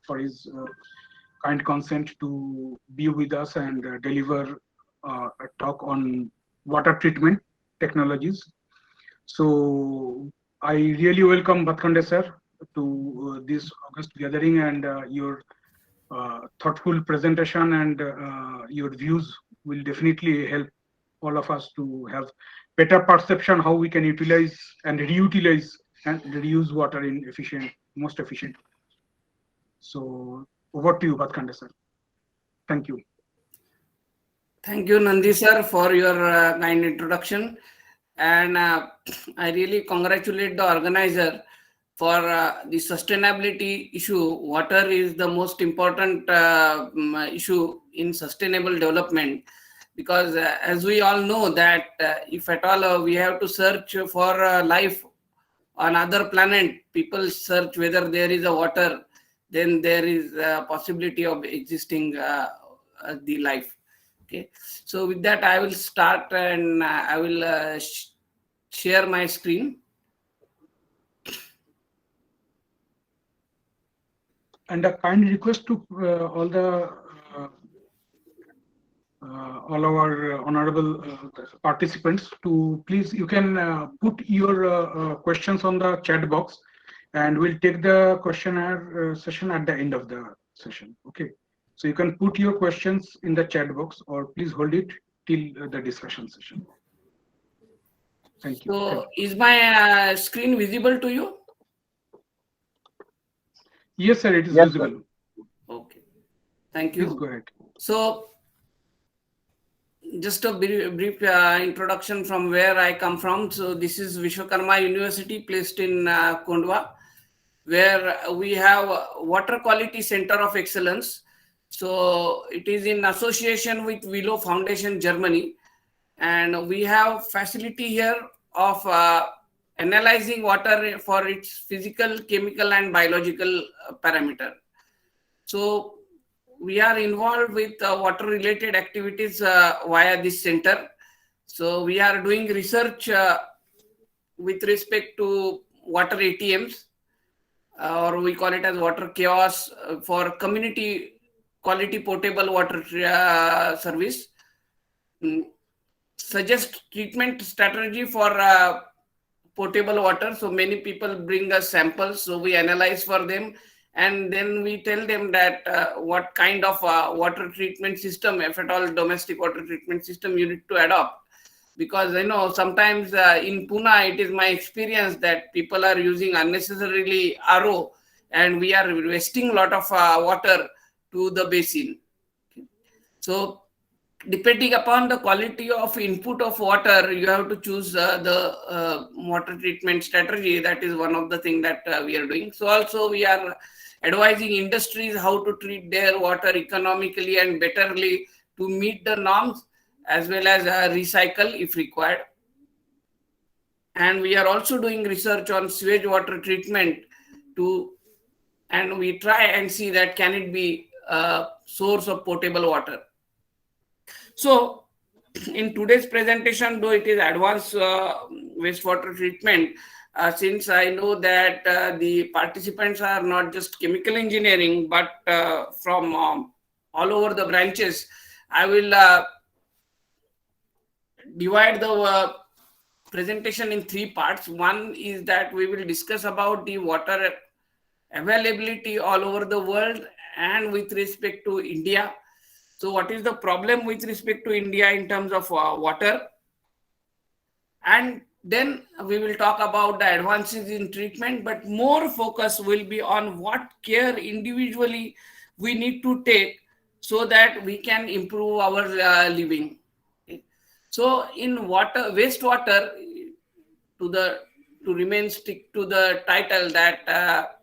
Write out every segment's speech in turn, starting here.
for his kind consent to be with us and deliver a talk on water treatment technologies. So I really welcome Bhatkhande sir to this August gathering, and your thoughtful presentation and your views will definitely help all of us to have better perception how we can utilize and reutilize and reuse water in most efficient. So over to you, Bhatkhande sir. Thank you. Thank you, Nandi sir, for your kind introduction. And I really congratulate the organizer for the sustainability issue. Water is the most important issue in sustainable development, because as we all know that if at all we have to search for life on other planet, people search whether there is a water, then there is a possibility of existing the life. Okay, so with that I will start, and I will share my screen. And a kind request to all our honorable participants to please, you can put your questions on the chat box, and we'll take the questionnaire session at the end of the session. Okay, so you can put your questions in the chat box, or please hold it till the discussion session. Thank you. So is my screen visible to you? Yes, sir, it is visible. Okay, thank you. Please go ahead. So just a brief introduction from where I come from. So this is Vishwakarma University, placed in Kondwa, where we have Water Quality Center of Excellence. So it is in association with Willow Foundation, Germany, and we have facility here of analyzing water for its physical, chemical, and biological parameter. So we are involved with water related activities via this center. So we are doing research with respect to water ATMs, or we call it as water chaos, for community quality potable water service. Suggest treatment strategy for potable water. So many people bring us samples, so we analyze for them, and then we tell them that what kind of water treatment system, if at all domestic water treatment system, you need to adopt. Because sometimes in Pune, it is my experience that people are using unnecessarily RO, and we are wasting a lot of water to the basin. Okay. So depending upon the quality of input of water, you have to choose the water treatment strategy. That is one of the things that we are doing. So also we are advising industries how to treat their water economically and betterly to meet the norms, as well as recycle if required. And we are also doing research on sewage water treatment and we try and see that can it be a source of potable water. So in today's presentation, though it is advanced wastewater treatment, since I know that the participants are not just chemical engineering, but from all over the branches, I will divide the presentation in three parts. One is that we will discuss about the water availability all over the world and with respect to India. So what is the problem with respect to India in terms of water? And then we will talk about the advances in treatment, but more focus will be on what care individually we need to take so that we can improve our living. Okay. So in wastewater, to stick to the title that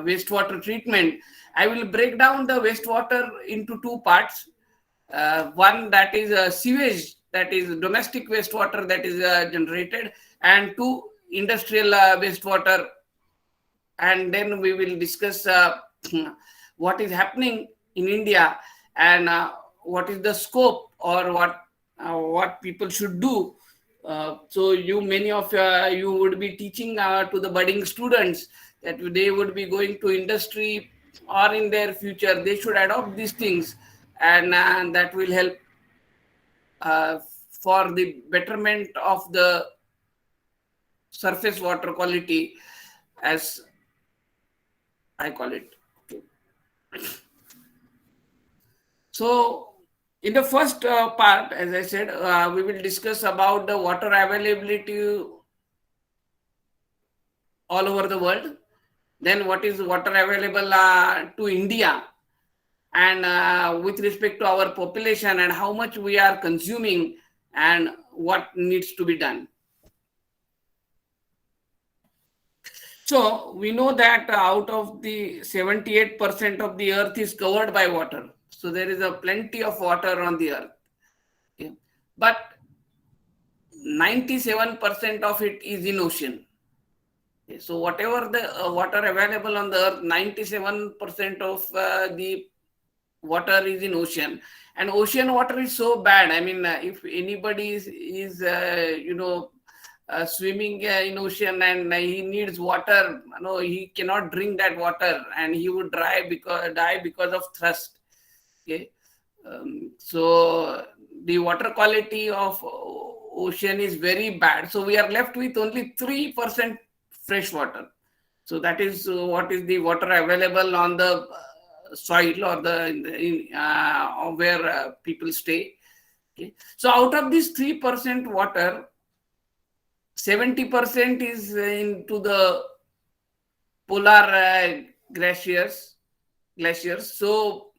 wastewater treatment, I will break down the wastewater into two parts. One, that is sewage, that is domestic wastewater that is generated, and two, industrial wastewater. And then we will discuss what is happening in India and what is the scope, or what people should do. So many of you would be teaching to the budding students, that they would be going to industry or in their future, they should adopt these things, and that will help uh, for the betterment of the surface water quality, as I call it. Okay. So, in the first part, as I said, we will discuss about the water availability all over the world. Then, what is water available to India, and with respect to our population, and how much we are consuming, and what needs to be done. So we know that out of the 78% of the earth is covered by water. So there is a plenty of water on the earth. Okay. But 97% of it is in ocean. Okay. So whatever the water available on the earth, 97% of the water is in ocean. And ocean water is so bad. I mean, if anybody is swimming in ocean and he needs water, he cannot drink that water, and he would die because of thirst. Okay. So the water quality of ocean is very bad. So we are left with only 3% fresh water. So that is what is the water available on the soil or where people stay. Okay. So out of this 3% water, 70% is into the polar glaciers. So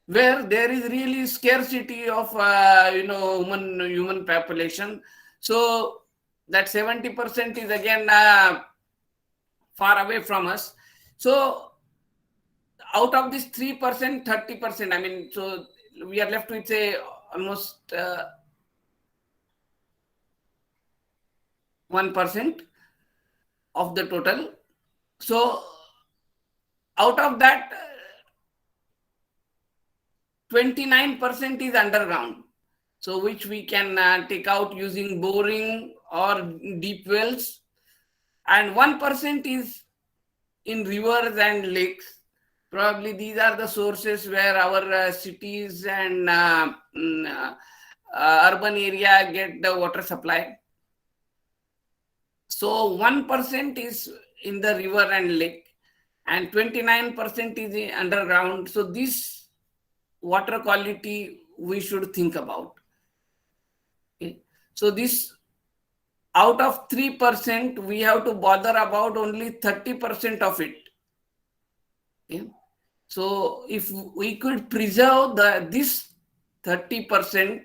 where there is really scarcity of human population. So that 70% is again far away from us. So out of this 3%, 30%, I mean, so we are left with say almost 1% of the total. So out of that, 29% is underground, so which we can take out using boring or deep wells, and 1% is in rivers and lakes. Probably these are the sources where our cities and urban area get the water supply. So 1% is in the river and lake, and 29% is underground. So this water quality we should think about. Okay. So this, out of 3%, we have to bother about only 30% of it. Okay. So if we could preserve this 30%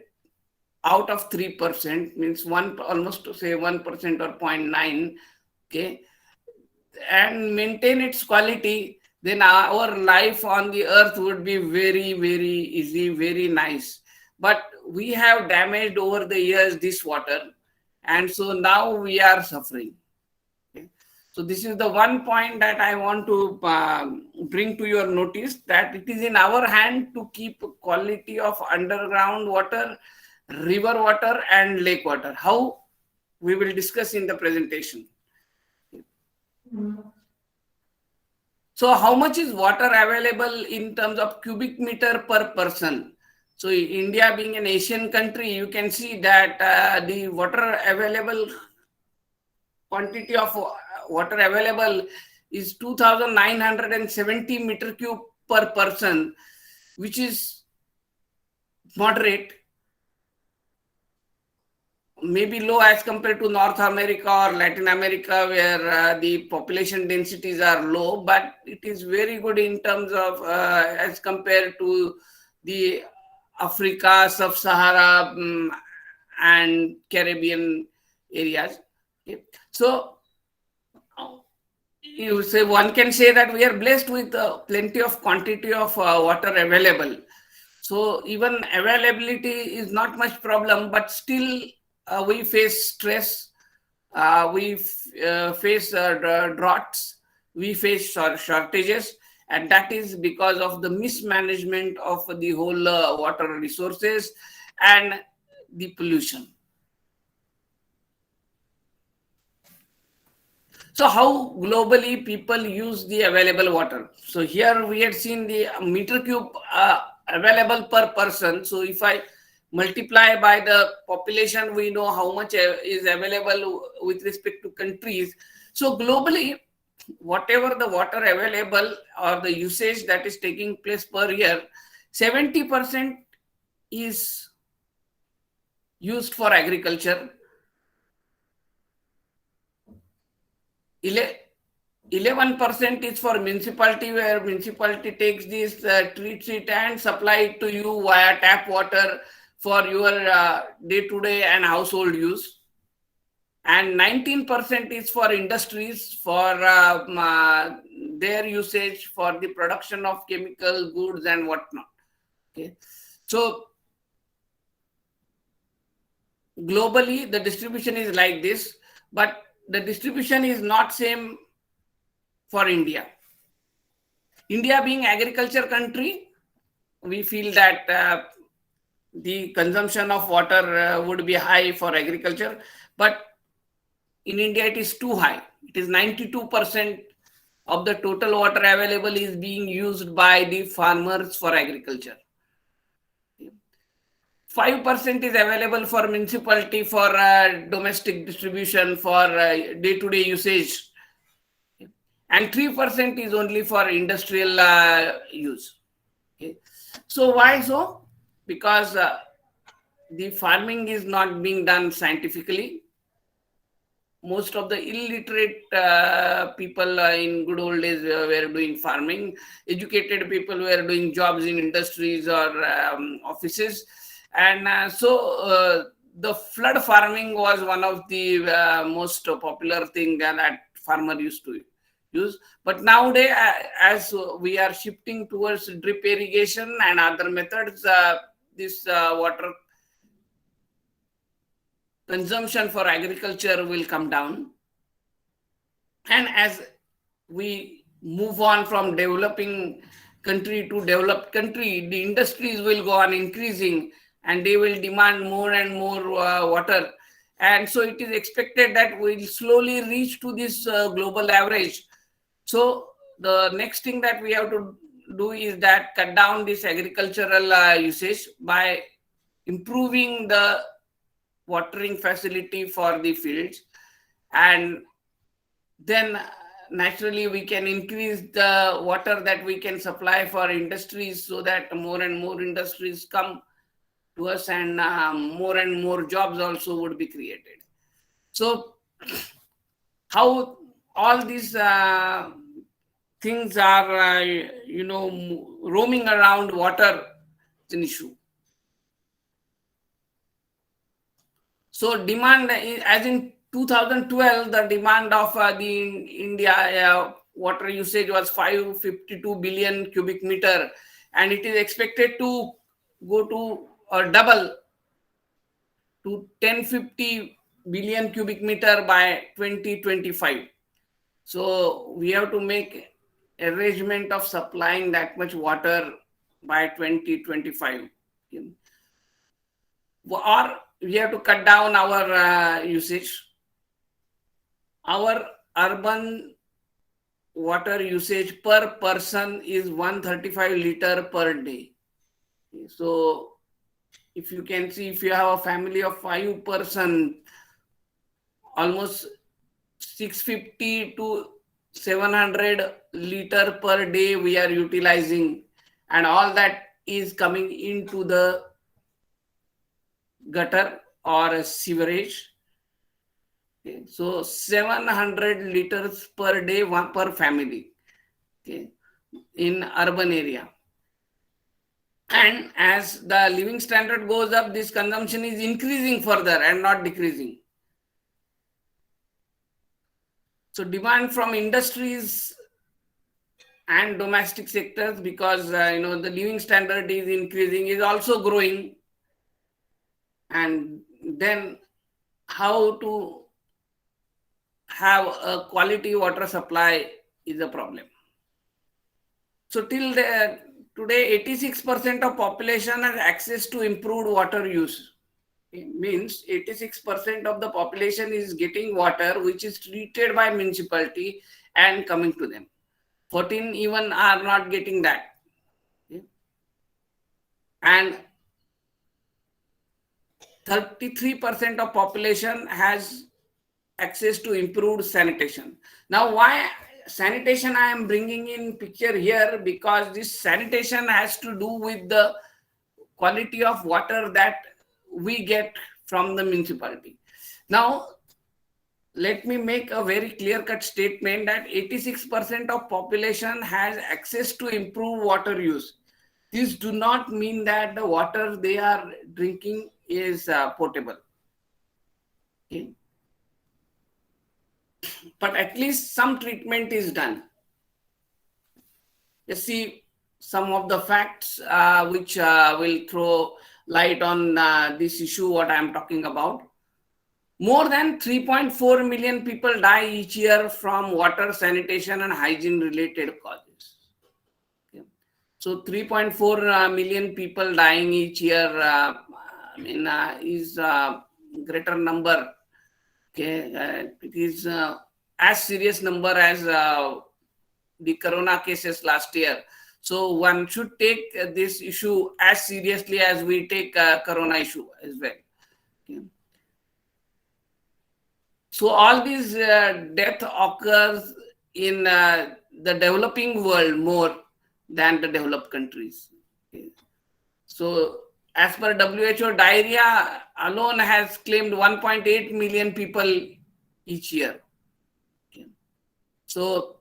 out of 3%, means almost to say 1% or 0.9, okay, and maintain its quality, then our life on the earth would be very, very easy, very nice. But we have damaged over the years this water, and so now we are suffering. Okay. So this is the one point that I want to bring to your notice, that it is in our hand to keep quality of underground water, river water, and lake water. How? We will discuss in the presentation. So how much is water available in terms of cubic meter per person? So India being an Asian country, you can see that the water available, quantity of water available is 2,970 meter cube per person, which is moderate, maybe low as compared to North America or Latin America, where the population densities are low, but it is very good in terms of as compared to the Africa, Sub-Sahara, and Caribbean areas. Okay. So you say, one can say that we are blessed with plenty of quantity of water available. So even availability is not much problem, but still we face stress, we face droughts, we face shortages, and that is because of the mismanagement of the whole water resources and the pollution. So how globally people use the available water? So here we had seen the meter cube available per person. So if I multiply by the population, we know how much is available with respect to countries. So globally, whatever the water available or the usage that is taking place per year, 70% is used for agriculture. 11% is for municipality, where municipality takes this, treats it and supply it to you via tap water for your day-to-day and household use. And 19% is for industries for their usage for the production of chemical goods and whatnot. Okay, so globally the distribution is like this, but the distribution is not same for India. India being agriculture country, we feel that the consumption of water would be high for agriculture, but in India it is too high. It is 92% of the total water available is being used by the farmers for agriculture. 5% is available for municipality for domestic distribution for day-to-day usage, and 3% is only for industrial use. Okay. So why so? Because the farming is not being done scientifically. Most of the illiterate people in good old days were doing farming. Educated people were doing jobs in industries or offices. And so the flood farming was one of the most popular thing that farmer used to use. But nowadays, as we are shifting towards drip irrigation and other methods, this water consumption for agriculture will come down. And as we move on from developing country to developed country, the industries will go on increasing and they will demand more and more water. And so it is expected that we'll slowly reach to this global average. So the next thing that we have to do is that cut down this agricultural usage by improving the watering facility for the fields, and then naturally we can increase the water that we can supply for industries, so that more and more industries come to us and more jobs also would be created. So how all these things are roaming around water is an issue. So demand, as in 2012, the demand of the India water usage was 552 billion cubic meter, and it is expected to go to or double to 1050 billion cubic meter by 2025. So we have to make arrangement of supplying that much water by 2025. Or we have to cut down our usage. Our urban water usage per person is 135 liter per day. So if you can see, if you have a family of 5 person, almost 650 to 700 liter per day we are utilizing, and all that is coming into the gutter or a sewerage. Okay. So 700 liters per day, one per family, okay, in urban area. And as the living standard goes up, this consumption is increasing further and not decreasing. So demand from industries and domestic sectors, because the living standard is increasing, is also growing. And then how to have a quality water supply is a problem. So till today, 86% of population has access to improved water use. It means 86% of the population is getting water which is treated by municipality and coming to them. 14 even are not getting that. Okay. And 33% of population has access to improved sanitation. Now, why sanitation I am bringing in picture here? Because this sanitation has to do with the quality of water that we get from the municipality. Now, let me make a very clear-cut statement that 86% of population has access to improved water use. This do not mean that the water they are drinking is potable. Okay. But at least some treatment is done. You see some of the facts which will throw light on this issue, what I am talking about. More than 3.4 million people die each year from water, sanitation, and hygiene related causes. Okay. So 3.4 million people dying each year, is a greater number. Okay, it is as serious number as the corona cases last year. So one should take this issue as seriously as we take corona issue as well. Okay. So all these death occurs in the developing world more than the developed countries. Okay. So as per WHO, diarrhea alone has claimed 1.8 million people each year. Okay. So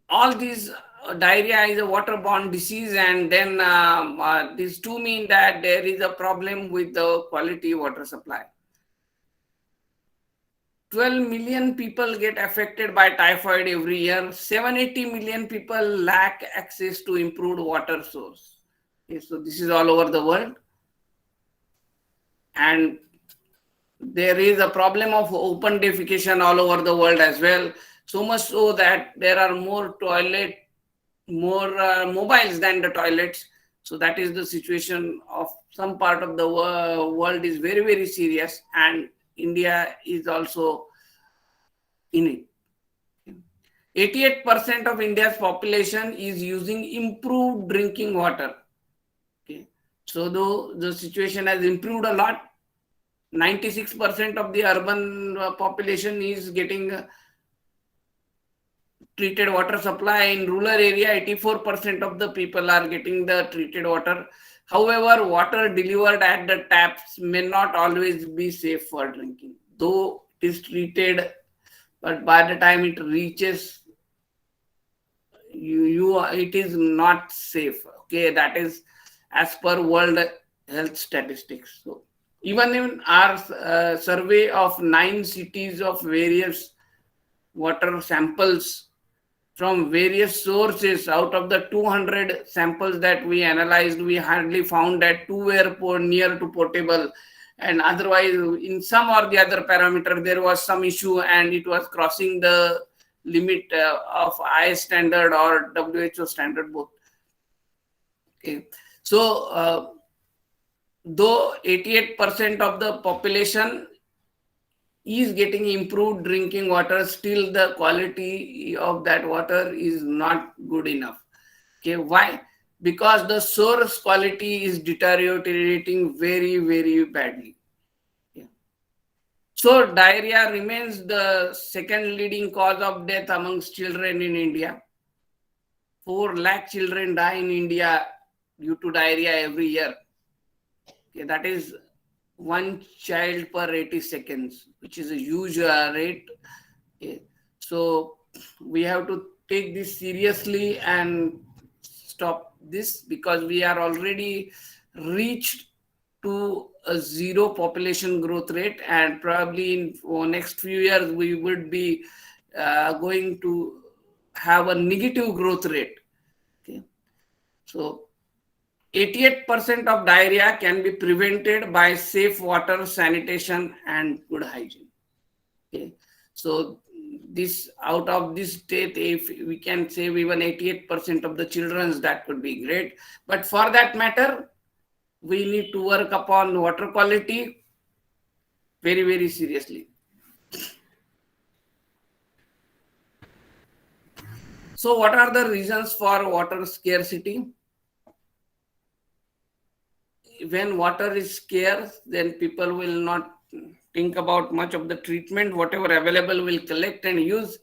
all these diarrhea is a waterborne disease, and then these two mean that there is a problem with the quality water supply. 12 million people get affected by typhoid every year. 780 million people lack access to improved water source. Okay, so this is all over the world. And there is a problem of open defecation all over the world as well. So much so that there are more mobiles than the toilets. So that is the situation of some part of the world is very, very serious, and India is also in it. 88% of India's population is using improved drinking water. Okay. So though the situation has improved a lot, 96% of the urban population is getting treated water supply. In rural area, 84% of the people are getting the treated water. However, water delivered at the taps may not always be safe for drinking. Though it is treated, but by the time it reaches you, it is not safe. Okay, that is as per World Health Statistics. So even in our survey of 9 cities of various water samples from various sources, out of the 200 samples that we analyzed, we hardly found that 2 were near to potable, and otherwise in some or the other parameter there was some issue and it was crossing the limit of IS standard or WHO standard both. Okay. So though 88% of the population is getting improved drinking water, still the quality of that water is not good enough. Okay, why? Because the source quality is deteriorating very, very badly. Yeah. So diarrhea remains the second leading cause of death amongst children in India. 4 lakh children die in India due to diarrhea every year. Okay, that is 1 child per 80 seconds, which is a huge rate. Okay. So we have to take this seriously and stop this, because we are already reached to a 0 population growth rate, and probably in next few years we would be going to have a negative growth rate. Okay. So 88% of diarrhea can be prevented by safe water, sanitation, and good hygiene. Okay. So this, out of this state, if we can save even 88% of the children, that could be great. But for that matter, we need to work upon water quality very, very seriously. So what are the reasons for water scarcity? When water is scarce, then people will not think about much of the treatment. Whatever available will collect and use.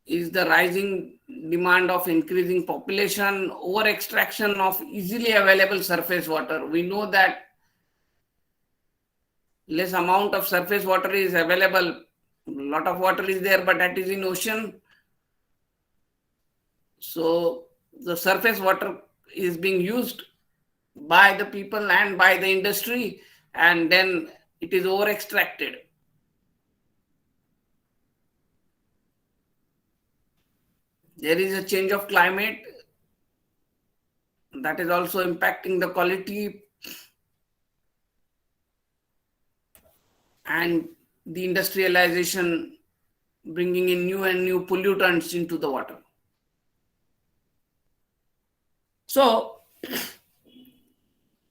Is the rising demand of increasing population, over extraction of easily available surface water. We know that less amount of surface water is available. A lot of water is there, but that is in ocean. So the surface water is being used by the people and by the industry, and then it is over extracted. There is a change of climate that is also impacting the quality, and the industrialization bringing in new and new pollutants into the water. So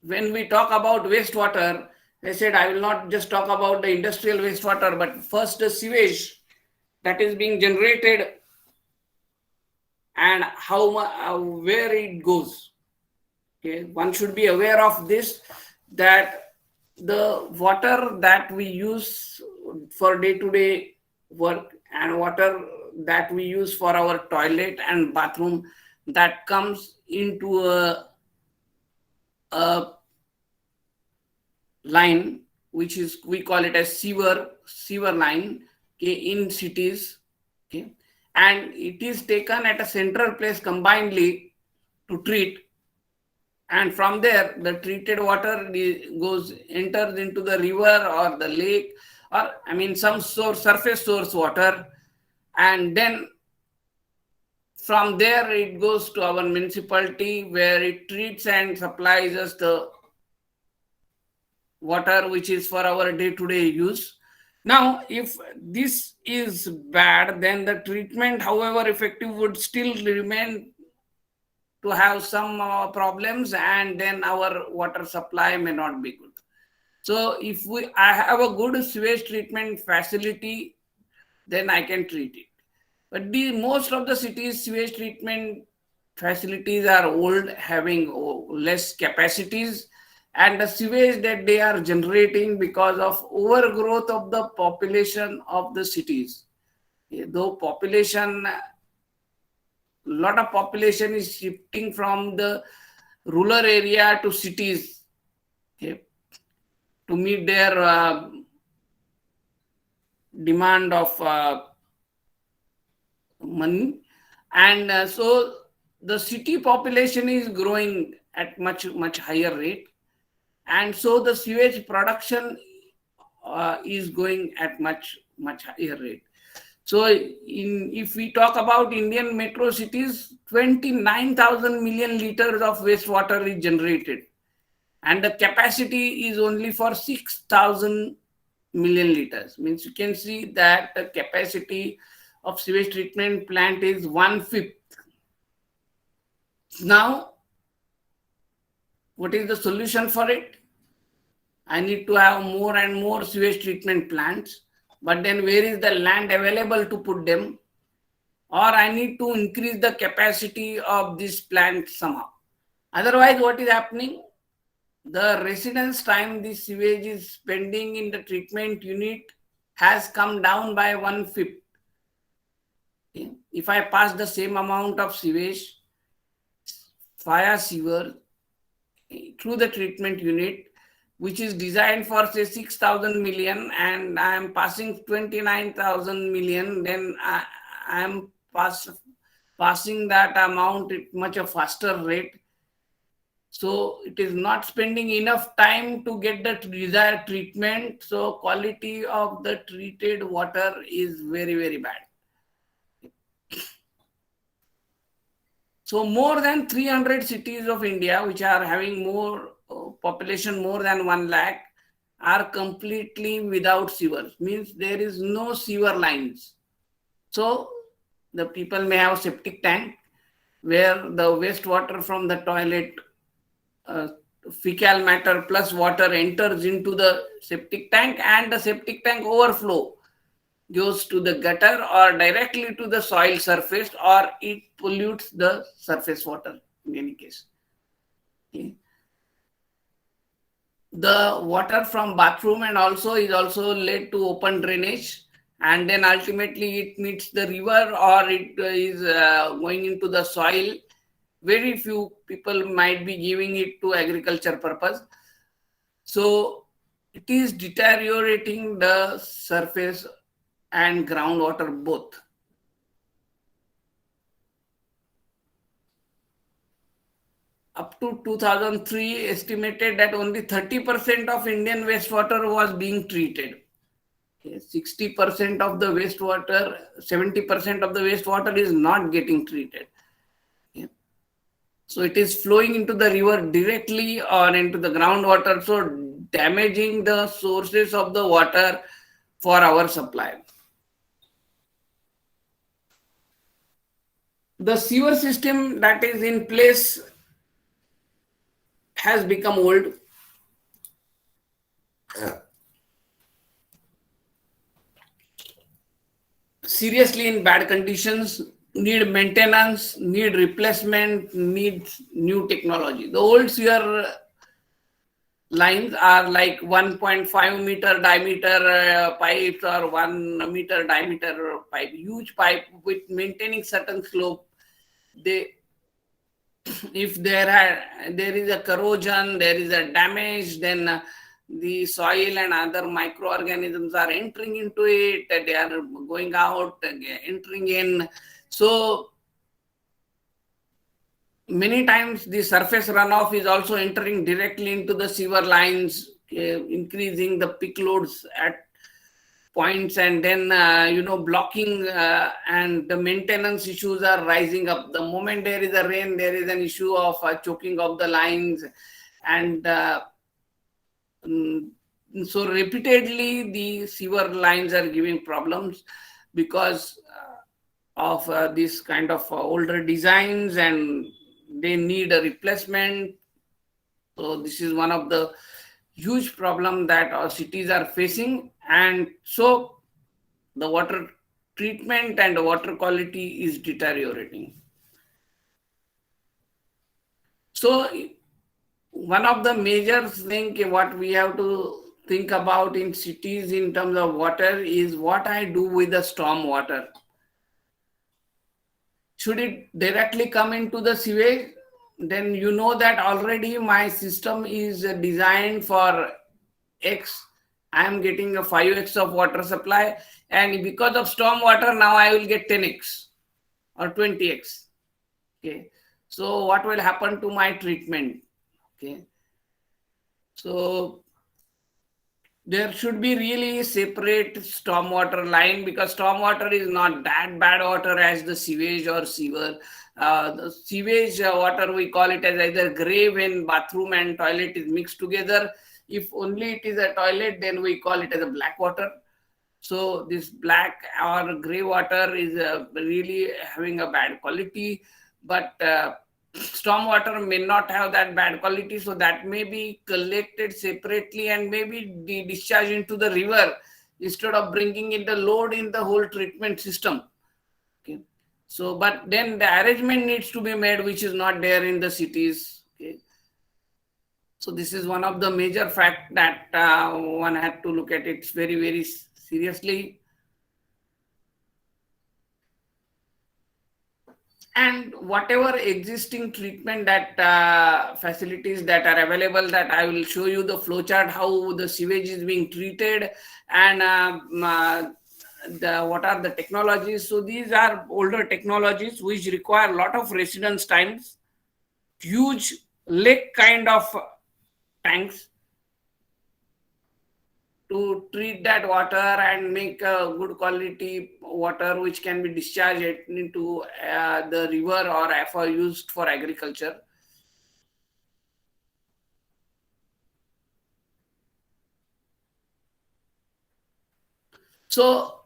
when we talk about wastewater, I said I will not just talk about the industrial wastewater, but first the sewage that is being generated and where it goes. Okay, one should be aware of this, that the water that we use for day-to-day work and water that we use for our toilet and bathroom, that comes into a line, which is, we call it as sewer line, okay, in cities, okay, and it is taken at a central place combinedly to treat, and from there the treated water enters into the river or the lake, or some surface source water, and then from there it goes to our municipality, where it treats and supplies us the water which is for our day-to-day use. Now, if this is bad, then the treatment, however effective, would still remain to have some problems, and then our water supply may not be good. So if I have a good sewage treatment facility, then I can treat it. But most of the cities' sewage treatment facilities are old, having less capacities, and the sewage that they are generating because of overgrowth of the population of the cities. Though lot of population is shifting from the rural area to cities, okay, to meet their demand of money, and so the city population is growing at much higher rate, and so the sewage production is going at much higher rate. So if we talk about Indian metro cities, 29,000 million liters of wastewater is generated, and the capacity is only for 6,000 million liters. Means you can see that the capacity of sewage treatment plant is 1/5. Now, what is the solution for it? I need to have more and more sewage treatment plants, but then where is the land available to put them? Or I need to increase the capacity of this plant somehow. Otherwise, what is happening? The residence time this sewage is spending in the treatment unit has come down by 1/5. Okay. If I pass the same amount of sewage via sewer through the treatment unit, which is designed for say 6,000 million, and I am passing 29,000 million, then I am passing that amount at much a faster rate. So it is not spending enough time to get the desired treatment. So quality of the treated water is very, very bad. So more than 300 cities of India, which are having more population more than 1 lakh, are completely without sewers. Means there is no sewer lines. So the people may have septic tank, where the wastewater from the toilet, fecal matter plus water enters into the septic tank, and the septic tank overflow goes to the gutter or directly to the soil surface, or it pollutes the surface water in any case. Okay. The water from bathroom and also is also led to open drainage, and then ultimately it meets the river or it is going into the soil. Very few people might be giving it to agriculture purpose. So it is deteriorating the surface and groundwater both. Up to 2003, estimated that only 30% of Indian wastewater was being treated. 60% of the wastewater, 70% of the wastewater is not getting treated. So it is flowing into the river directly or into the groundwater, so damaging the sources of the water for our supply. The sewer system that is in place has become old. Seriously in bad conditions, need maintenance, need replacement, need new technology. The old sewer lines are like 1.5 meter diameter pipes or 1 meter diameter pipe, huge pipe with maintaining certain slope. They, if there is a corrosion, there is a damage, then the soil and other microorganisms are entering into it, they are going out, entering in. So many times the surface runoff is also entering directly into the sewer lines, increasing the peak loads at points, and then blocking, and the maintenance issues are rising up. The moment there is a rain, there is an issue of choking of the lines, and so repeatedly the sewer lines are giving problems because of this kind of older designs, and they need a replacement. So this is one of the huge problem that our cities are facing, and so the water treatment and the water quality is deteriorating. So one of the major thing what we have to think about in cities in terms of water is what I do with the storm water. Should it directly come into the sewage? Then you know that already my system is designed for X. I am getting a 5x of water supply, and because of storm water now I will get 10x or 20x. Okay. So what will happen to my treatment? Okay. So there should be really separate stormwater line, because stormwater is not that bad water as the sewage or sewer. The sewage water, we call it as either gray when bathroom and toilet is mixed together. If only it is a toilet, then we call it as a black water. So this black or gray water is really having a bad quality, but stormwater may not have that bad quality, so that may be collected separately and maybe be discharged into the river instead of bringing in the load in the whole treatment system. Okay. So, but then the arrangement needs to be made, which is not there in the cities. Okay. So this is one of the major fact that one had to look at it very, very seriously. And whatever existing treatment that facilities that are available, that I will show you the flowchart how the sewage is being treated, and what are the technologies. So these are older technologies which require a lot of residence times, huge lake kind of tanks to treat that water and make a good quality water which can be discharged into the river or for used for agriculture. So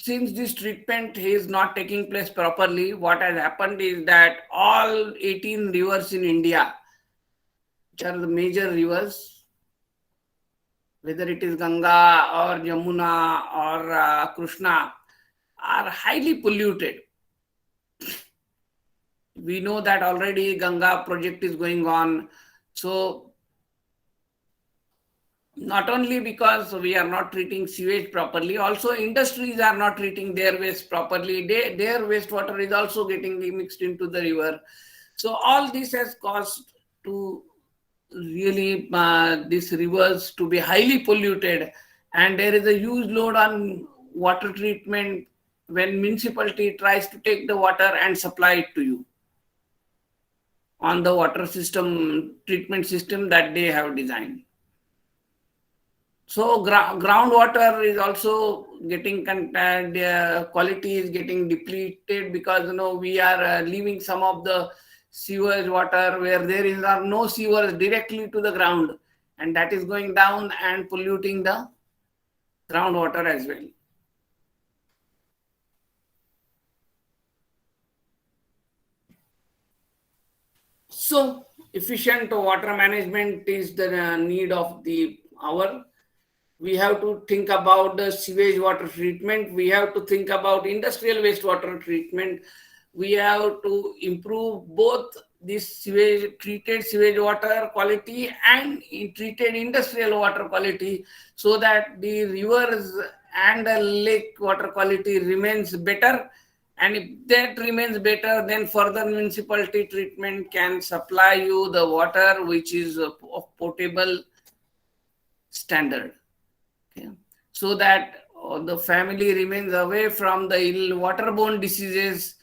since this treatment is not taking place properly, what has happened is that all 18 rivers in India, which are the major rivers, whether it is Ganga or Yamuna or Krishna, are highly polluted. We know that already Ganga project is going on. So not only because we are not treating sewage properly, also industries are not treating their waste properly. Their wastewater is also getting mixed into the river. So all this has caused to really these rivers to be highly polluted, and there is a huge load on water treatment when municipality tries to take the water and supply it to you on the water system, treatment system that they have designed. So groundwater is also getting quality is getting depleted because we are leaving some of the sewage water where are no sewers directly to the ground, and that is going down and polluting the groundwater as well. So efficient water management is the need of the hour. We have to think about the sewage water treatment. We have to think about industrial wastewater treatment. We have to improve both this treated sewage water quality and treated industrial water quality, so that the rivers and the lake water quality remains better. And if that remains better, then further municipality treatment can supply you the water which is of potable standard. Okay. So that the family remains away from the waterborne diseases,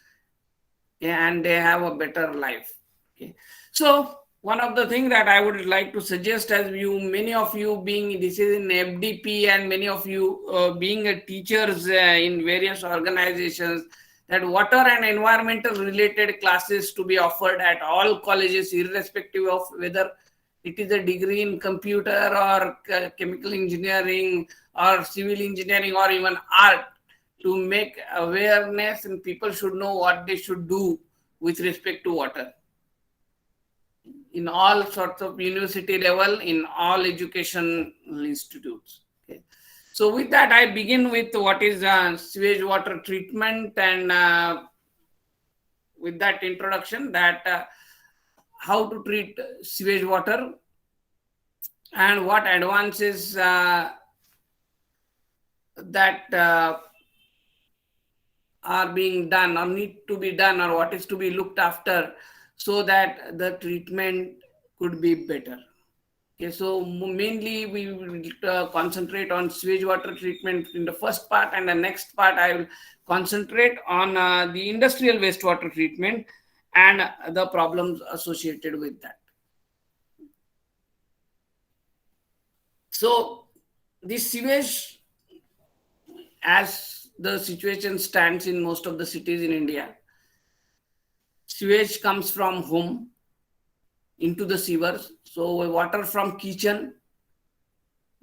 and they have a better life. Okay. So one of the things that I would like to suggest, as many of you being this is in FDP, and many of you being teachers in various organizations, that water and environmental related classes to be offered at all colleges, irrespective of whether it is a degree in computer or chemical engineering or civil engineering or even art, to make awareness, and people should know what they should do with respect to water in all sorts of university level, in all education institutes. Okay. So with that, I begin with what is sewage water treatment, and with that introduction, that how to treat sewage water and what advances that are being done or need to be done, or what is to be looked after, so that the treatment could be better. Okay, so mainly we will concentrate on sewage water treatment in the first part, and the next part I will concentrate on the industrial wastewater treatment and the problems associated with that. So this sewage, as the situation stands in most of the cities in India, sewage comes from home into the sewers. So water from kitchen,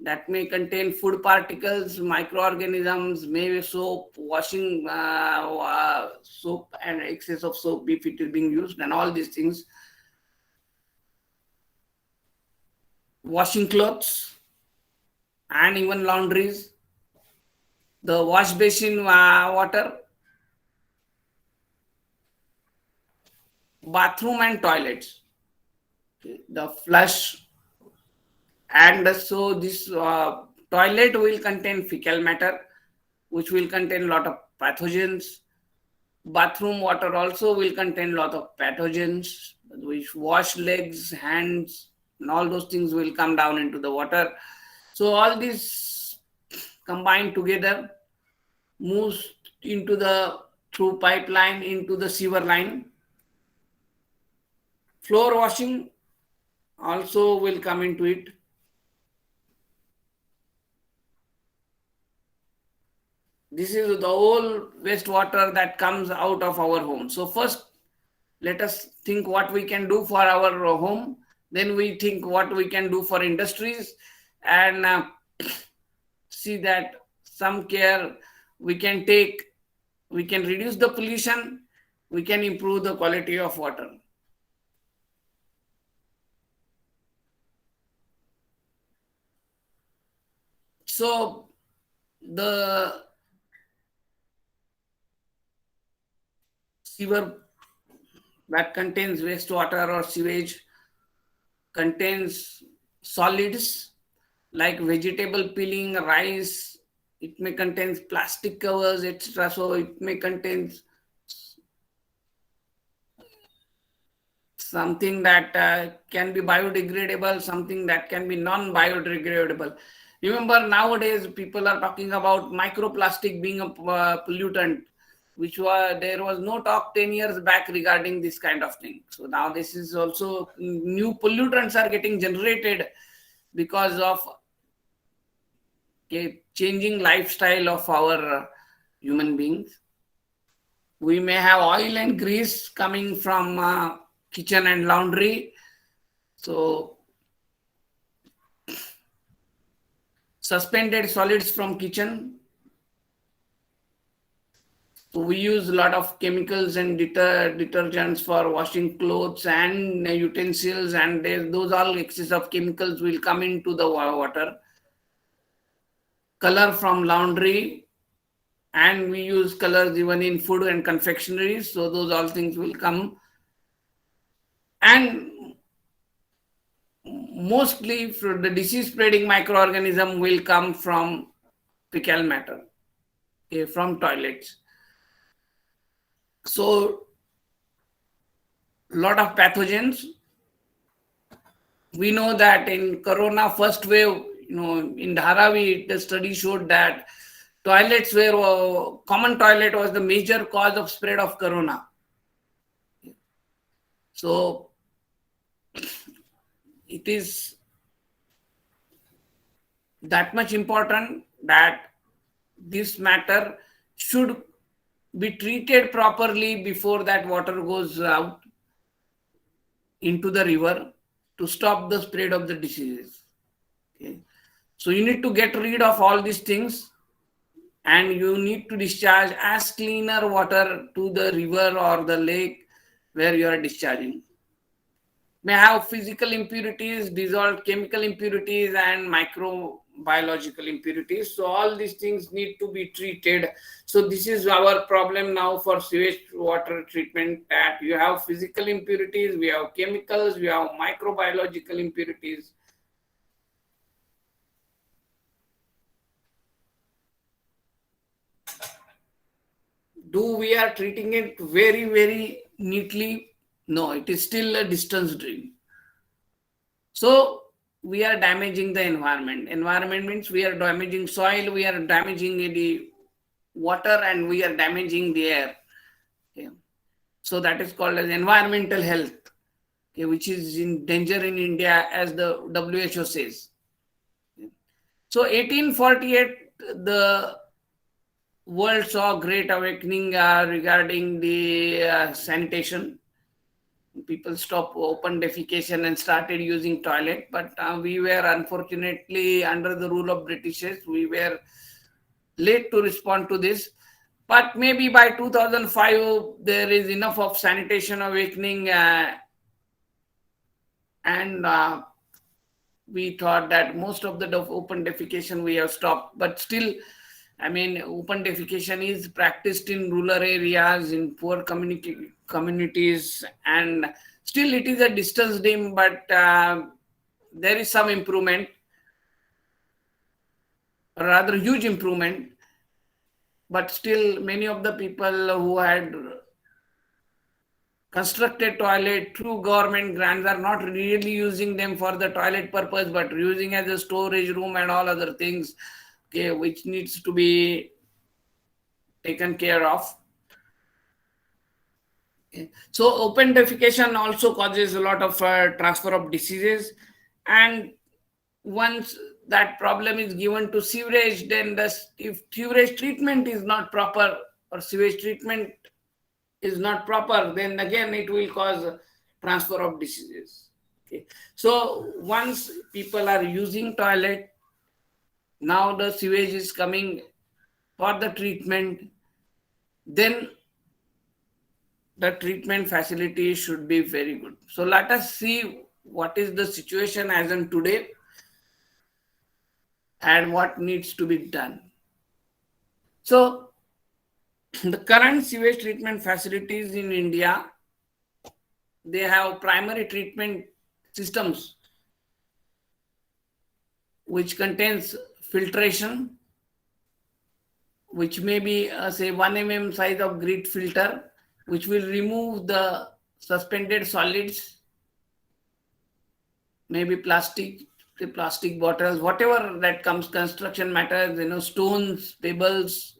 that may contain food particles, microorganisms, maybe soap, washing soap and excess of soap if it is being used, and all these things. Washing clothes and even laundries, the wash basin water, bathroom and toilets, okay, the flush. And so this toilet will contain fecal matter, which will contain a lot of pathogens. Bathroom water also will contain a lot of pathogens, which wash legs, hands, and all those things will come down into the water. So all this combined together moves into through pipeline into the sewer line. Floor washing also will come into it. This is the whole wastewater that comes out of our home. So first, let us think what we can do for our home. Then we think what we can do for industries, and see that some care we can reduce the pollution, we can improve the quality of water. So the sewer that contains wastewater or sewage contains solids like vegetable peeling, rice. It may contain plastic covers, etc. So it may contain something that can be biodegradable, something that can be non-biodegradable. Remember, nowadays people are talking about microplastic being a pollutant, there was no talk 10 years back regarding this kind of thing. So now this is also new pollutants are getting generated because of changing lifestyle of our human beings. We may have oil and grease coming from kitchen and laundry. So suspended solids from kitchen. So we use a lot of chemicals and detergents for washing clothes and utensils, and those all excess of chemicals will come into the water. Color from laundry, and we use colors even in food and confectioneries. So those all things will come. And mostly the disease spreading microorganism will come from fecal matter, from toilets. So a lot of pathogens. We know that in Corona first wave, in Dharavi, the study showed that toilets were common toilet was the major cause of spread of Corona. So it is that much important that this matter should be treated properly before that water goes out into the river to stop the spread of the diseases. Okay. So you need to get rid of all these things, and you need to discharge as cleaner water to the river or the lake where you are discharging. May have physical impurities, dissolved chemical impurities, and microbiological impurities. So all these things need to be treated. So this is our problem now for sewage water treatment, that you have physical impurities, we have chemicals, we have microbiological impurities. Do we are treating it very, very neatly? No, it is still a distance dream. So we are damaging the environment. Environment means we are damaging soil, we are damaging the water, and we are damaging the air. Okay. So that is called as environmental health, okay, which is in danger in India, as the WHO says. Okay. So 1848, the world saw great awakening regarding the sanitation. People stopped open defecation and started using toilet, but we were unfortunately under the rule of Britishers. We were late to respond to this, but maybe by 2005 there is enough of sanitation awakening, and we thought that most of the open defecation we have stopped. But still, open defecation is practiced in rural areas, in poor communities, and still it is a distance dim, but there is some improvement, rather huge improvement. But still, many of the people who had constructed toilet through government grants are not really using them for the toilet purpose, but using as a storage room and all other things, okay, which needs to be taken care of. Okay. So open defecation also causes a lot of transfer of diseases, and once that problem is given to sewerage, then if sewerage treatment is not proper, or sewage treatment is not proper, then again it will cause transfer of diseases. Okay. So once people are using toilet, now the sewage is coming for the treatment, then the treatment facility should be very good. So let us see what is the situation as on today and what needs to be done. So the current sewage treatment facilities in India, they have primary treatment systems which contains filtration, which may be say 1 mm size of grit filter, which will remove the suspended solids, maybe plastic bottles, whatever that comes, construction matters, stones, pebbles,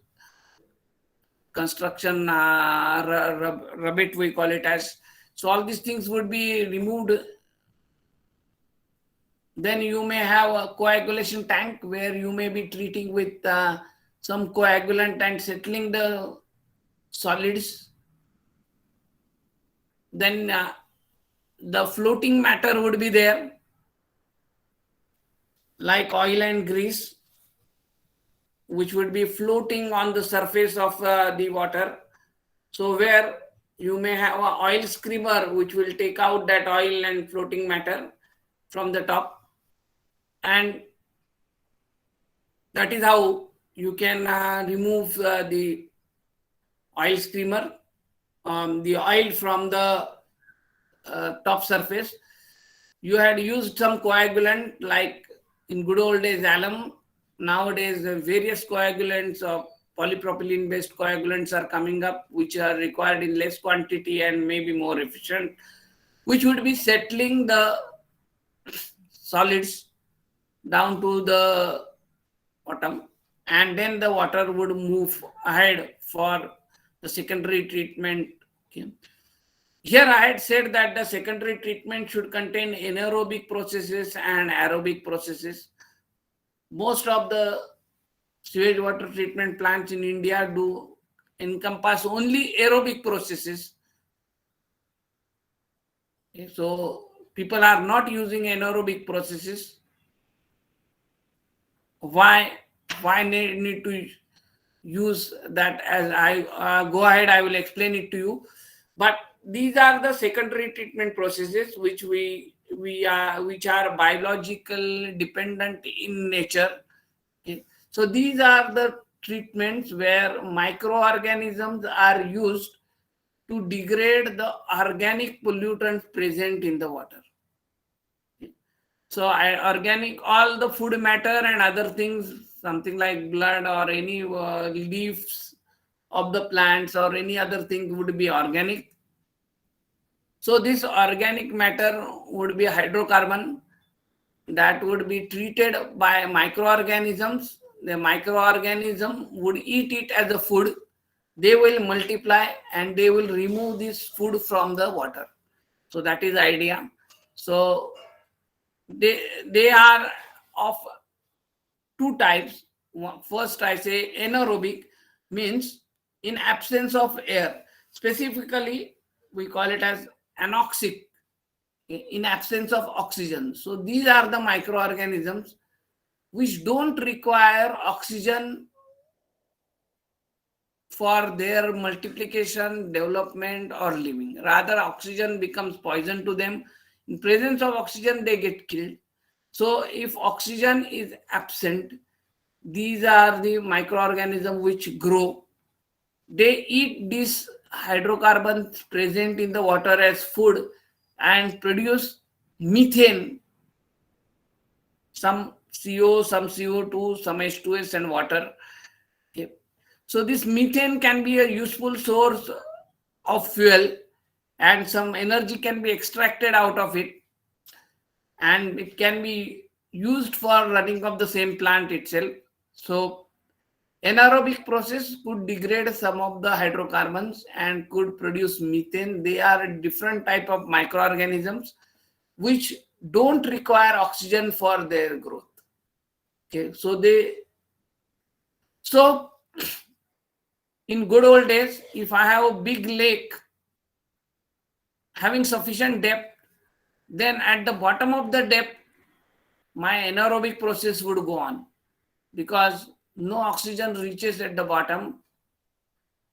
construction rubbish we call it as. So all these things would be removed. Then you may have a coagulation tank where you may be treating with some coagulant and settling the solids. Then the floating matter would be there, like oil and grease, which would be floating on the surface of the water. So where you may have an oil screamer which will take out that oil and floating matter from the top, and that is how you can remove the oil screamer, the oil from the top surface. You had used some coagulant, like in good old days alum. Nowadays various coagulants of polypropylene based coagulants are coming up, which are required in less quantity and maybe more efficient, which would be settling the solids down to the bottom, and then the water would move ahead for the secondary treatment. Okay. Here I had said that the secondary treatment should contain anaerobic processes and aerobic processes. Most of the sewage water treatment plants in India do encompass only aerobic processes. Okay. So people are not using anaerobic processes. Why need to use that? As I go ahead, I will explain it to you. But these are the secondary treatment processes which which are biological dependent in nature. Okay. So these are the treatments where microorganisms are used to degrade the organic pollutants present in the water. So organic, all the food matter and other things, something like blood or any leaves of the plants or any other thing would be organic. So this organic matter would be hydrocarbon that would be treated by microorganisms. The microorganism would eat it as a food. They will multiply and they will remove this food from the water. So that is the idea. So they are of two types. First, I say anaerobic, means in absence of air. Specifically, we call it as anoxic, in absence of oxygen. So these are the microorganisms which don't require oxygen for their multiplication, development, or living. Rather, oxygen becomes poison to them. In presence of oxygen, they get killed. So if oxygen is absent, these are the microorganisms which grow. They eat these hydrocarbons present in the water as food and produce methane, some CO, some CO2, some H2S and water. Okay. So this methane can be a useful source of fuel, and some energy can be extracted out of it, and it can be used for running of the same plant itself. So anaerobic process could degrade some of the hydrocarbons and could produce methane. They are a different type of microorganisms which don't require oxygen for their growth. Okay, so in good old days, if I have a big lake having sufficient depth, then at the bottom of the depth, my anaerobic process would go on, because no oxygen reaches at the bottom.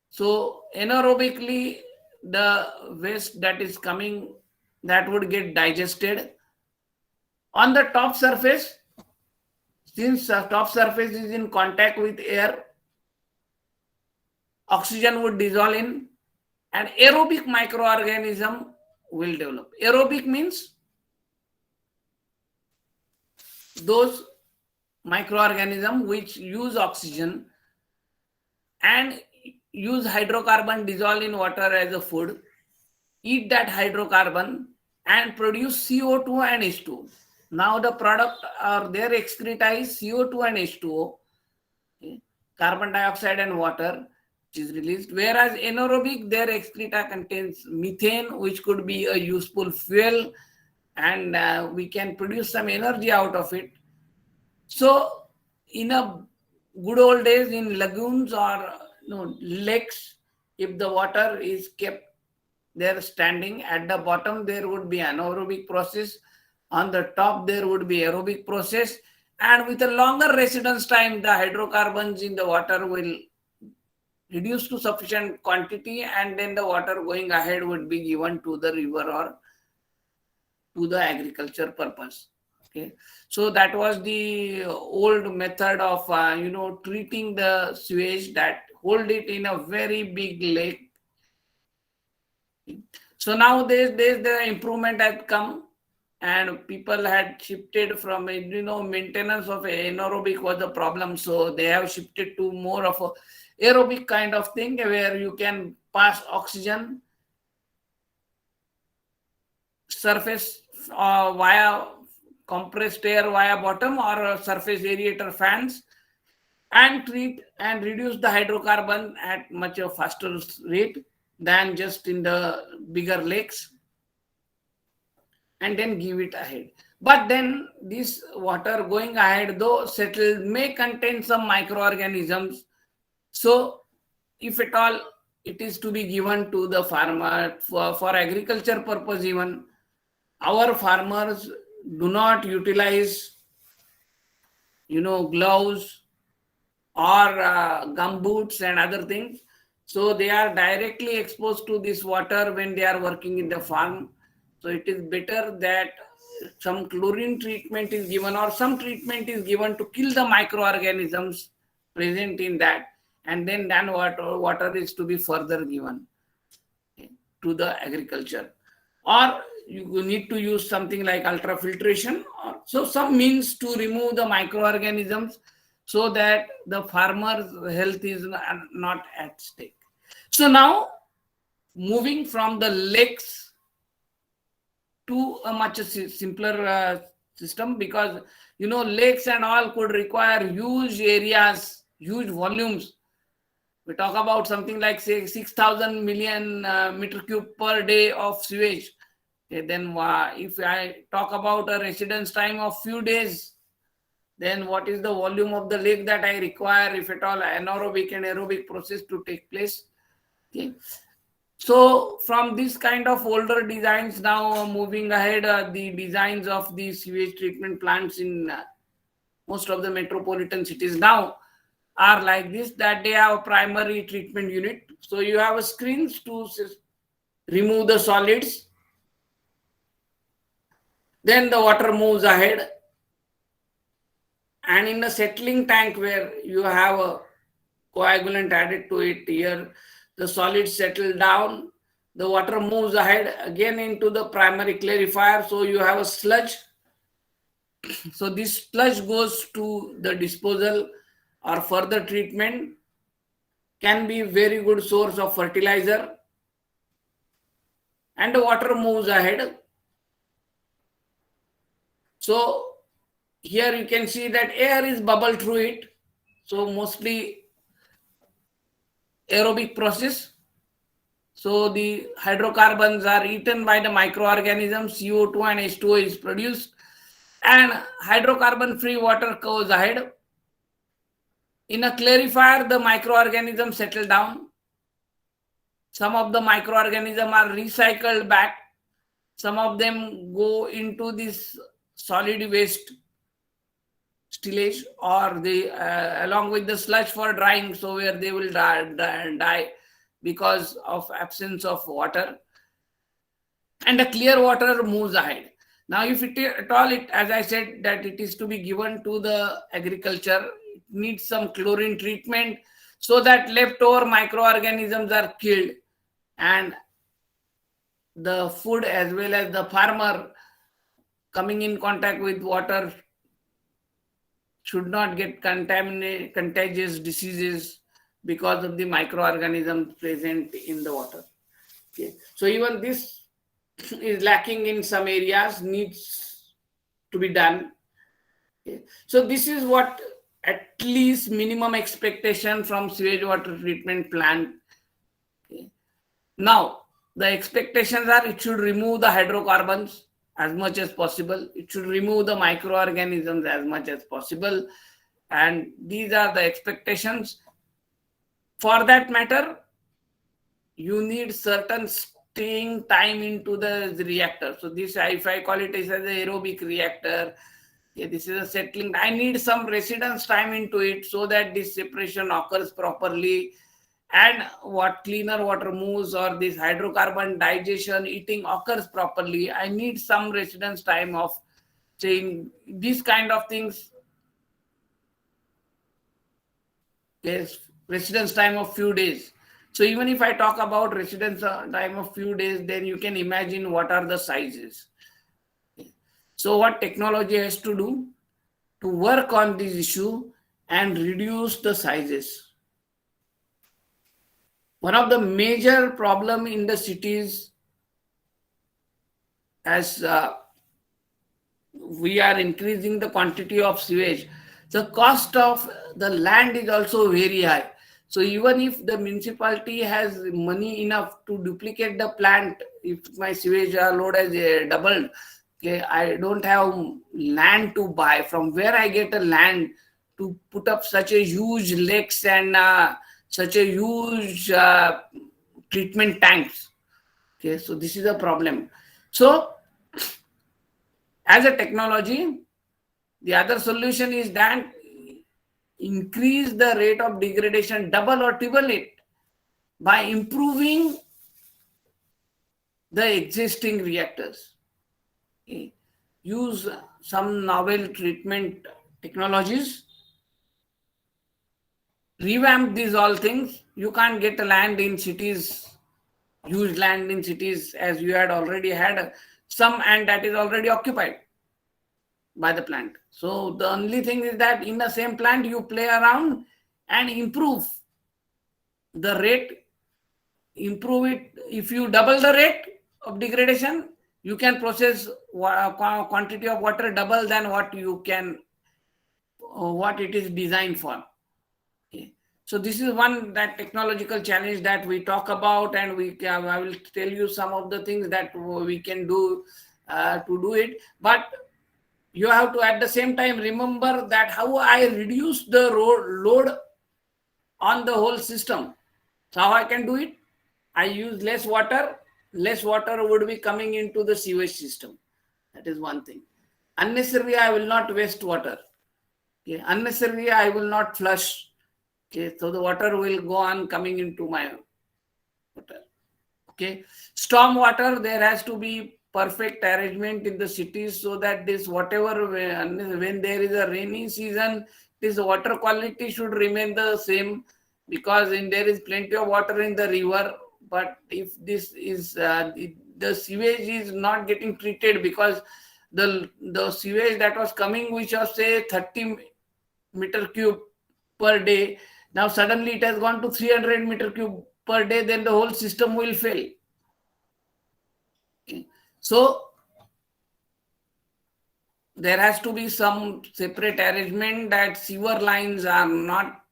So anaerobically, the waste that is coming, that would get digested. On the top surface, since the top surface is in contact with air, oxygen would dissolve in, and aerobic microorganism will develop. Aerobic means those microorganisms which use oxygen and use hydrocarbon dissolved in water as a food, eat that hydrocarbon and produce CO2 and H2O. Now the product or their excreta is CO2 and H2O, okay, carbon dioxide and water, which is released. Whereas anaerobic, their excreta contains methane, which could be a useful fuel, and we can produce some energy out of it. So in a good old days, in lagoons or lakes, if the water is kept there standing, at the bottom there would be anaerobic process, on the top there would be aerobic process, and with a longer residence time, the hydrocarbons in the water will reduce to sufficient quantity, and then the water going ahead would be given to the river or to the agriculture purpose. Okay, so that was the old method of treating the sewage, that hold it in a very big lake. So nowadays the improvement has come, and people had shifted from maintenance of anaerobic was a problem, so they have shifted to more of a aerobic kind of thing, where you can pass oxygen surface via compressed air via bottom or surface aerator fans, and treat and reduce the hydrocarbon at much a faster rate than just in the bigger lakes, and then give it ahead. But then this water going ahead, though settled, may contain some microorganisms. So if at all it is to be given to the farmer for agriculture purpose, even our farmers do not utilize gloves or gumboots and other things. So they are directly exposed to this water when they are working in the farm. So it is better that some chlorine treatment is given, or some treatment is given to kill the microorganisms present in that, and then water is to be further given to the agriculture. Or you need to use something like ultrafiltration, or so some means to remove the microorganisms, so that the farmer's health is not at stake. So now, moving from the lakes to a much simpler system, because lakes and all could require huge areas, huge volumes. We talk about something like, say, 6,000 million meter cube per day of sewage. Okay, then if I talk about a residence time of few days, then what is the volume of the lake that I require, if at all anaerobic and aerobic process to take place? Okay. So from this kind of older designs, now moving ahead, the designs of the sewage treatment plants in most of the metropolitan cities now are like this, that they have a primary treatment unit. So you have a screens to remove the solids. Then the water moves ahead. And in the settling tank, where you have a coagulant added to it, here the solids settle down, the water moves ahead again into the primary clarifier. So you have a sludge. So this sludge goes to the disposal or further treatment, can be very good source of fertilizer, and the water moves ahead. So here you can see that air is bubbled through it. So mostly aerobic process. So the hydrocarbons are eaten by the microorganisms, CO2 and H2O is produced, and hydrocarbon free water goes ahead. In a clarifier, the microorganisms settle down. Some of the microorganisms are recycled back. Some of them go into this solid waste. stillage, or the along with the sludge for drying, so where they will die because of absence of water, and the clear water moves ahead. Now, if it at all, it, as I said, that it is to be given to the agriculture, it needs some chlorine treatment so that leftover microorganisms are killed, and the food as well as the farmer coming in contact with water should not get contagious diseases because of the microorganisms present in the water. Okay. So even this is lacking in some areas, needs to be done. Okay. So this is what at least minimum expectation from sewage water treatment plant. Okay. Now, the expectations are it should remove the hydrocarbons as much as possible. It should remove the microorganisms as much as possible. And these are the expectations. For that matter, you need certain staying time into the reactor. So this, if I call it as an aerobic reactor, this is a settling. I need some residence time into it so that this separation occurs properly, and what cleaner water moves, or this hydrocarbon digestion, eating occurs properly. I need some residence time of saying these kind of things. Yes, residence time of few days. So even if I talk about residence time of few days, then you can imagine what are the sizes. So what technology has to do to work on this issue and reduce the sizes. One of the major problem in the cities, as we are increasing the quantity of sewage, the cost of the land is also very high. So even if the municipality has money enough to duplicate the plant, if my sewage load has doubled, okay, I don't have land to buy. From where I get a land to put up such a huge lakes and such a huge treatment tanks? Okay, so this is a problem. So as a technology, the other solution is that increase the rate of degradation, double or triple it, by improving the existing reactors. Okay. Use some novel treatment technologies, revamp these all things. You can't get a land in cities, huge land in cities, as you had already had some, and that is already occupied by the plant. So the only thing is that in the same plant you play around and improve the rate, improve it. If you double the rate of degradation, you can process quantity of water double than what you can, what it is designed for. Okay. So this is one that technological challenge that we talk about, and I will tell you some of the things that we can do to do it. But you have to at the same time remember that how I reduce the load on the whole system. So how I can do it? I use less water. Less water would be coming into the sewage system. That is one thing. Unnecessarily, I will not waste water. Okay. Unnecessarily, I will not flush. Okay. So the water will go on coming into my water. Okay. Storm water, there has to be perfect arrangement in the cities so that this whatever, when there is a rainy season, this water quality should remain the same, because there is plenty of water in the river. But if this is the sewage is not getting treated, because the sewage that was coming, which was say 30 meter cube per day, now suddenly it has gone to 300 meter cube per day, then the whole system will fail. Okay. So there has to be some separate arrangement that sewer lines are not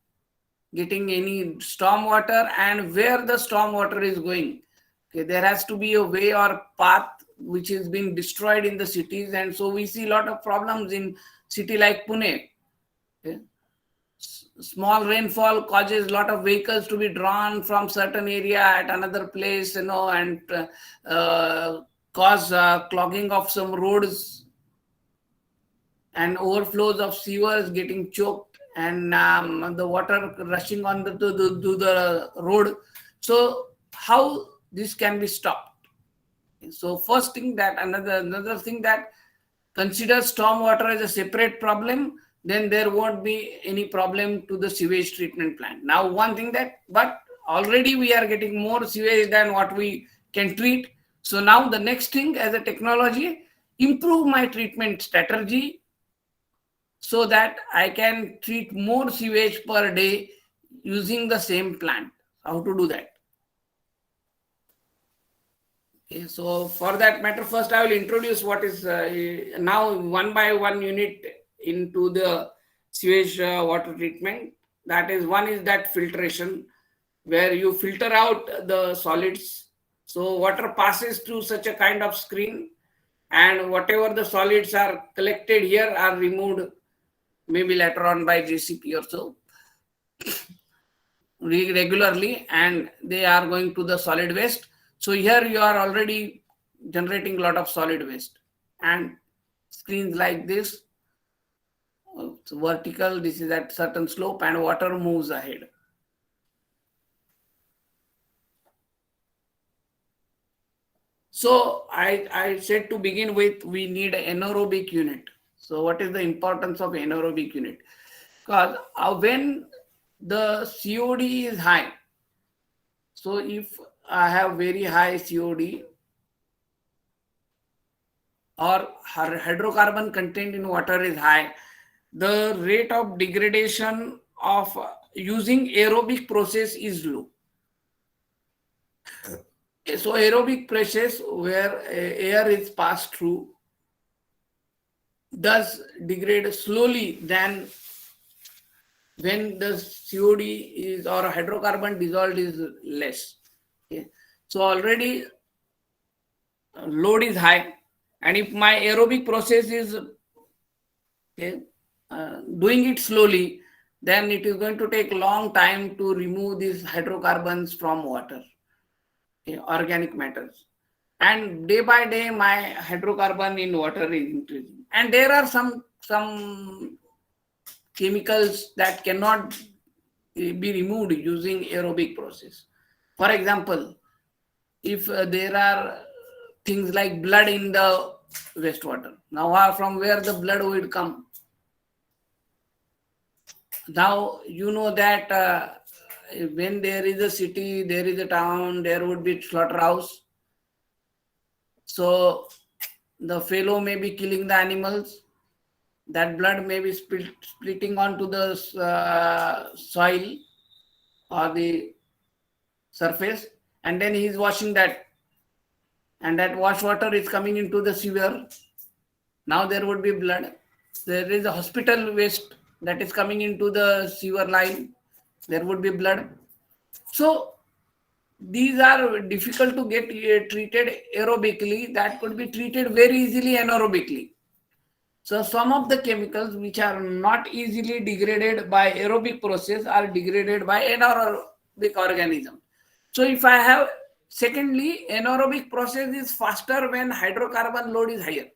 getting any storm water, and where the storm water is going. Okay, there has to be a way or path which is being destroyed in the cities, and so we see a lot of problems in city like Pune. Okay. Small rainfall causes a lot of vehicles to be drawn from certain area at another place, and cause clogging of some roads, and overflows of sewers getting choked, and the water rushing on the road. So how this can be stopped? So first thing, that another thing, that consider stormwater as a separate problem, then there won't be any problem to the sewage treatment plant. Now one thing, that but already we are getting more sewage than what we can treat. So now the next thing, as a technology, improve my treatment strategy so that I can treat more sewage per day using the same plant. How to do that? Okay, so for that matter, first I will introduce what is now one by one unit into the sewage water treatment. That is, one is that filtration, where you filter out the solids. So water passes through such a kind of screen, and whatever the solids are collected here are removed, maybe later on by JCP or so, regularly, and they are going to the solid waste. So here you are already generating a lot of solid waste, and screens like this, it's vertical, this is at certain slope, and water moves ahead. So I said to begin with, we need an anaerobic unit. So what is the importance of anaerobic unit? Because when the COD is high, so if I have very high COD or hydrocarbon content in water is high, the rate of degradation of using aerobic process is low. So aerobic process, where air is passed through, does degrade slowly than when the COD is, or hydrocarbon dissolved, is less. Okay. So already load is high, and if my aerobic process is doing it slowly, then it is going to take long time to remove these hydrocarbons from water, organic matters. And day by day, my hydrocarbon in water is increasing. And there are some chemicals that cannot be removed using aerobic process. For example, if there are things like blood in the wastewater, now from where the blood would come? Now you know that when there is a city, there is a town, there would be slaughterhouse. So the fellow may be killing the animals. That blood may be splitting onto the soil or the surface, and then he is washing that, and that wash water is coming into the sewer. Now there would be blood. There is a hospital waste that is coming into the sewer line. There would be blood. So these are difficult to get treated aerobically. That could be treated very easily anaerobically. So some of the chemicals which are not easily degraded by aerobic process are degraded by anaerobic organism. So if I have, secondly, anaerobic process is faster when hydrocarbon load is higher.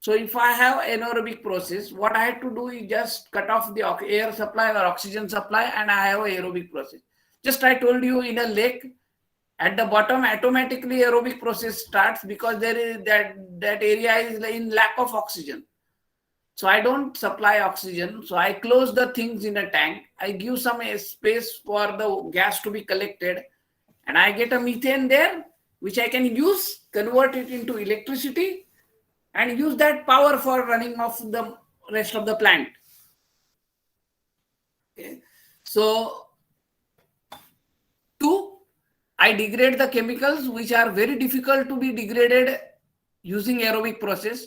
So if I have anaerobic process, what I have to do is just cut off the air supply or oxygen supply, and I have aerobic process. Just I told you, in a lake, at the bottom, automatically aerobic process starts, because there is that area is in lack of oxygen. So I don't supply oxygen. So I close the things in a tank. I give some space for the gas to be collected, and I get a methane there, which I can use, convert it into electricity, and use that power for running of the rest of the plant. Okay. So two, I degrade the chemicals which are very difficult to be degraded using aerobic process.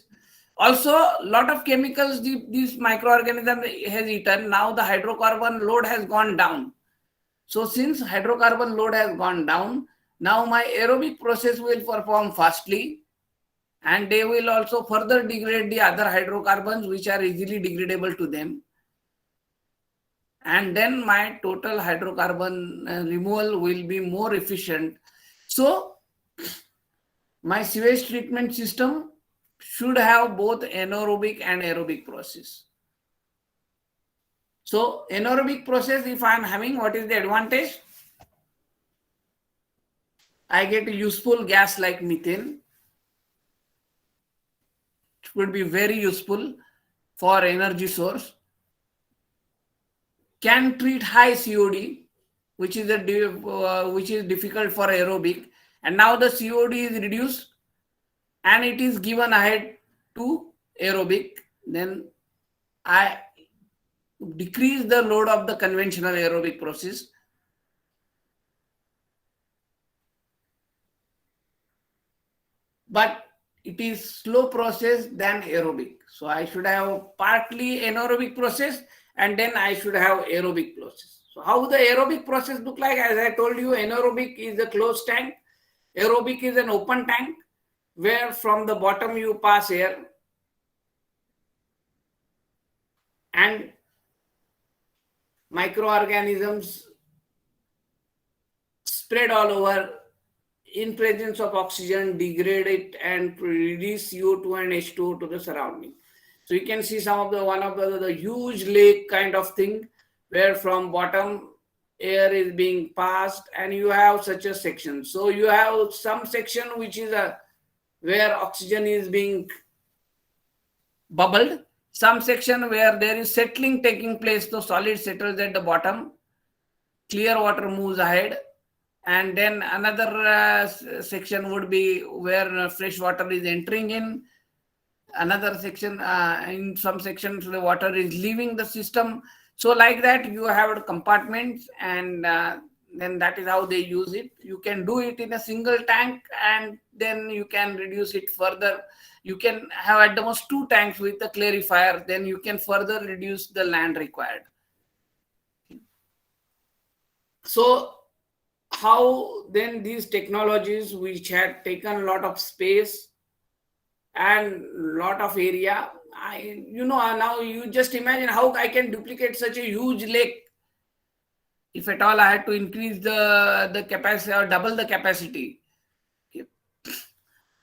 Also, a lot of chemicals these microorganisms has eaten. Now the hydrocarbon load has gone down. So since hydrocarbon load has gone down, now my aerobic process will perform fastly, and they will also further degrade the other hydrocarbons which are easily degradable to them. And then my total hydrocarbon removal will be more efficient. So my sewage treatment system should have both anaerobic and aerobic process. So anaerobic process, if I am having, what is the advantage? I get a useful gas like methane. It would be very useful for energy source. Can treat high COD, which is difficult for aerobic, and now the COD is reduced and it is given ahead to aerobic. Then I decrease the load of the conventional aerobic process. But it is slow process than aerobic. So I should have partly anaerobic process and then I should have aerobic process. So how the aerobic process look like? As I told you, anaerobic is a closed tank. Aerobic is an open tank where from the bottom you pass air and microorganisms spread all over, in presence of oxygen, degrade it and release CO2 and H2O to the surrounding. So you can see one of the huge lake kind of thing where from bottom air is being passed and you have such a section. So you have some section which is where oxygen is being bubbled, some section where there is settling taking place, so solid settles at the bottom, clear water moves ahead, and then another section would be where fresh water is entering in. Another section, in some sections, the water is leaving the system. So like that, you have compartments, and then that is how they use it. You can do it in a single tank, and then you can reduce it further. You can have at the most 2 tanks with a clarifier, then you can further reduce the land required. So how then these technologies, which had taken a lot of space and lot of area, now you just imagine how I can duplicate such a huge lake. If at all I had to increase the capacity or double the capacity,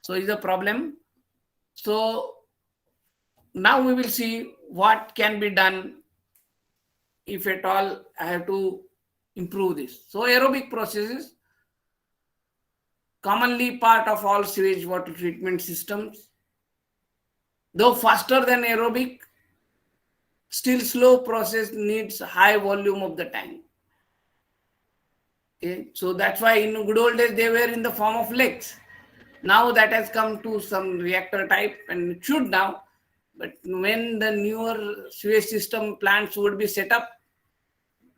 so is a problem. So now we will see what can be done if at all I have to improve this. So aerobic processes, commonly part of all sewage water treatment systems. Though faster than aerobic, still slow process needs high volume of the tank. Okay, so that's why in good old days they were in the form of lakes. Now that has come to some reactor type, and it should now. But when the newer sewage system plants would be set up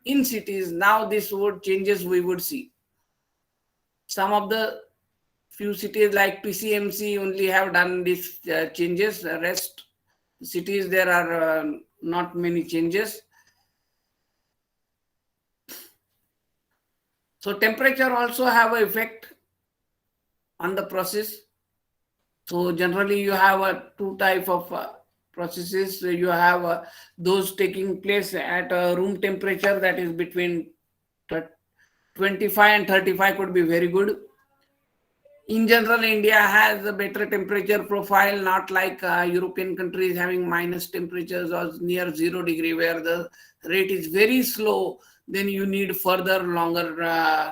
in cities, now this would changes we would see. Some of the few cities like PCMC only have done these changes. The rest cities there are not many changes. So temperature also have an effect on the process. So generally you have 2 type of processes. You have those taking place at a room temperature, that is between 25 and 35 could be very good. In general, India has a better temperature profile, not like European countries having minus temperatures or near 0 degree, where the rate is very slow. Then you need further longer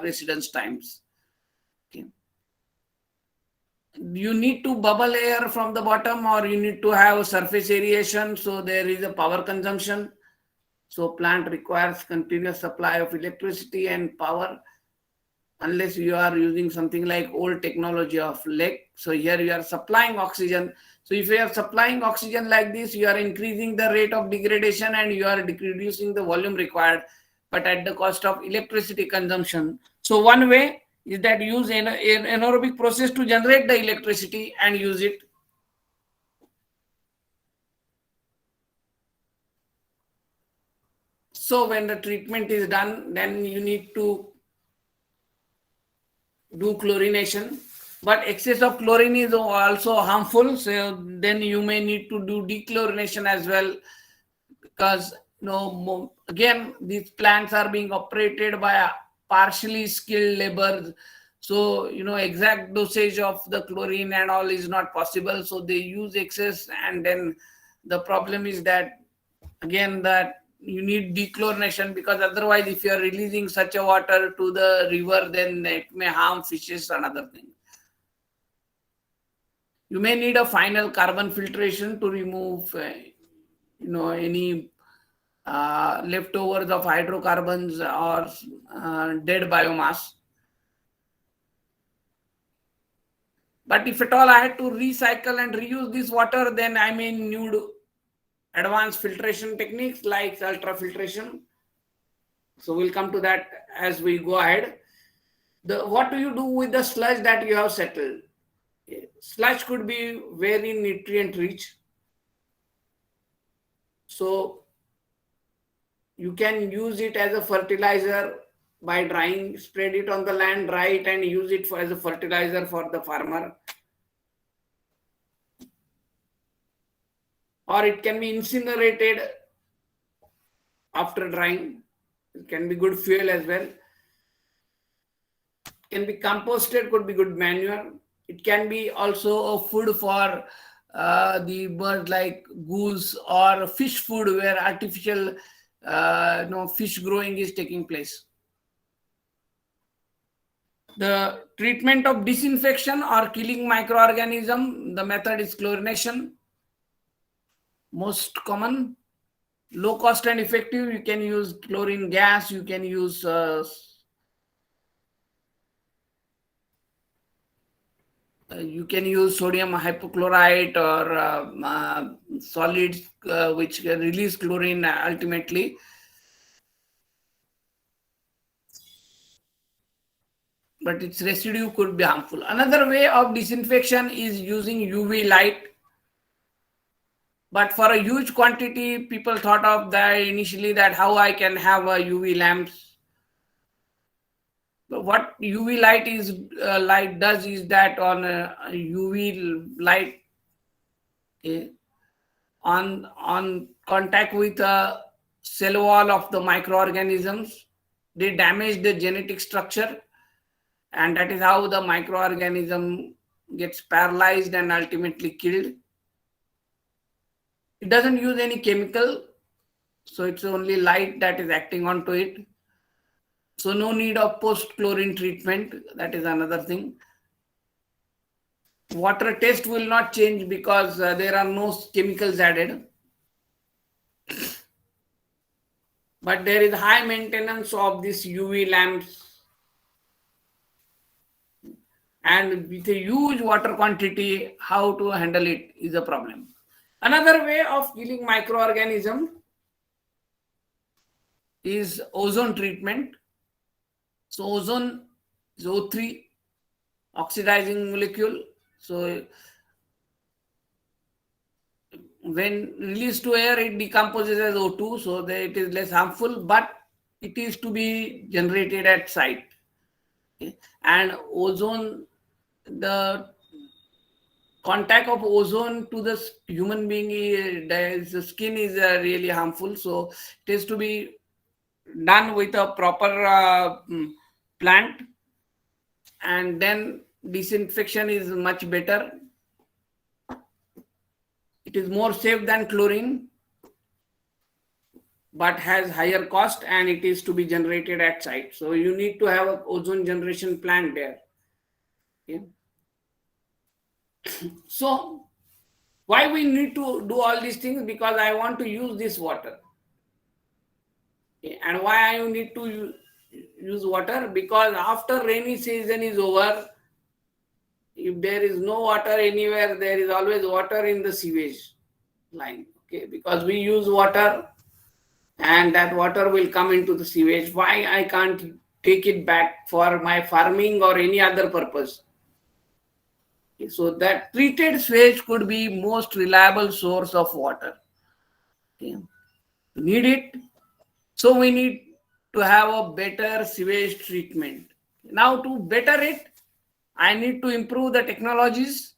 residence times. Okay. You need to bubble air from the bottom, or you need to have surface aeration. So there is a power consumption. So plant requires continuous supply of electricity and power, unless you are using something like old technology of lake. So here you are supplying oxygen. So if you are supplying oxygen like this, you are increasing the rate of degradation and you are reducing the volume required, but at the cost of electricity consumption. So one way is that use an anaerobic process to generate the electricity and use it. So when the treatment is done, then you need to do chlorination, but excess of chlorine is also harmful. So then you may need to do dechlorination as well, because again, these plants are being operated by partially skilled labor So, exact dosage of the chlorine and all is not possible. So they use excess, and then the problem is that, again, that you need dechlorination, because otherwise if you are releasing such a water to the river, then it may harm fishes and other things. You may need a final carbon filtration to remove, any leftovers of hydrocarbons or dead biomass. But if at all I had to recycle and reuse this water, then I may need advanced filtration techniques like ultrafiltration. So we'll come to that as we go ahead. What do you do with the sludge that you have settled? Sludge could be very nutrient rich. So you can use it as a fertilizer by drying, spread it on the land, dry it, and use it as a fertilizer for the farmer. Or it can be incinerated after drying. It can be good fuel as well. It can be composted, could be good manure. It can be also a food for the birds like goose, or fish food where artificial fish growing is taking place. The treatment of disinfection or killing microorganism, the method is chlorination. Most common, low cost and effective. You can use chlorine gas, you can use sodium hypochlorite or solids which can release chlorine ultimately. But its residue could be harmful. Another way of disinfection is using UV light. But for a huge quantity, people thought of that initially, that how I can have a UV lamps. But what UV light does is that on a UV light, on contact with a cell wall of the microorganisms, they damage the genetic structure, and that is how the microorganism gets paralyzed and ultimately killed. It doesn't use any chemical, so it's only light that is acting onto it. So no need of post-chlorine treatment. That is another thing. Water taste will not change because there are no chemicals added. But there is high maintenance of these UV lamps. And with a huge water quantity, how to handle it is a problem. Another way of killing microorganism is ozone treatment. So ozone is O3, oxidizing molecule. So when released to air, it decomposes as O2, so that it is less harmful, but it is to be generated at site. Okay. And ozone, the contact of ozone to the human being, the skin is really harmful. So it is to be done with a proper plant, and then disinfection is much better. It is more safe than chlorine, but has higher cost, and it is to be generated at site. So you need to have an ozone generation plant there. Okay. So why we need to do all these things? Because I want to use this water. Okay. And why I need to use water? Because after rainy season is over, if there is no water anywhere, there is always water in the sewage line. Okay, because we use water, and that water will come into the sewage. Why I can't take it back for my farming or any other purpose? Okay, so that treated sewage could be most reliable source of water. Okay. Need it. So we need to have a better sewage treatment. Now to better it, I need to improve the technologies.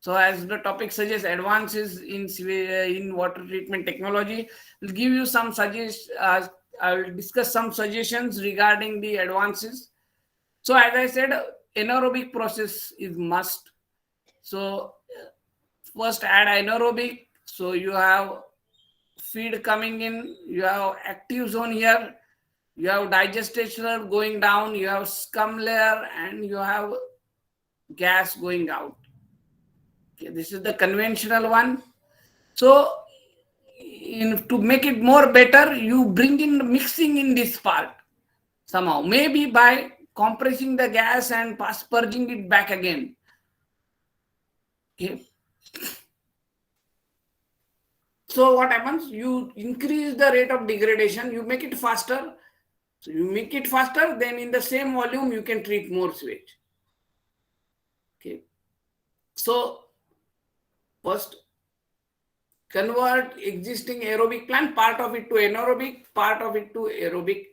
So as the topic suggests, advances in water treatment technology. We'll give you some I will discuss some suggestions regarding the advances. So as I said, anaerobic process is must. So first add anaerobic. So you have feed coming in, you have active zone here, you have digestation going down, you have scum layer, and you have gas going out. Okay, this is the conventional one. So to make it more better, you bring in mixing in this part somehow, maybe by compressing the gas and purging it back again. Okay. So what happens? You increase the rate of degradation, you make it faster. So you make it faster, then in the same volume, you can treat more sewage. Okay. So first, convert existing aerobic plant, part of it to anaerobic, part of it to aerobic.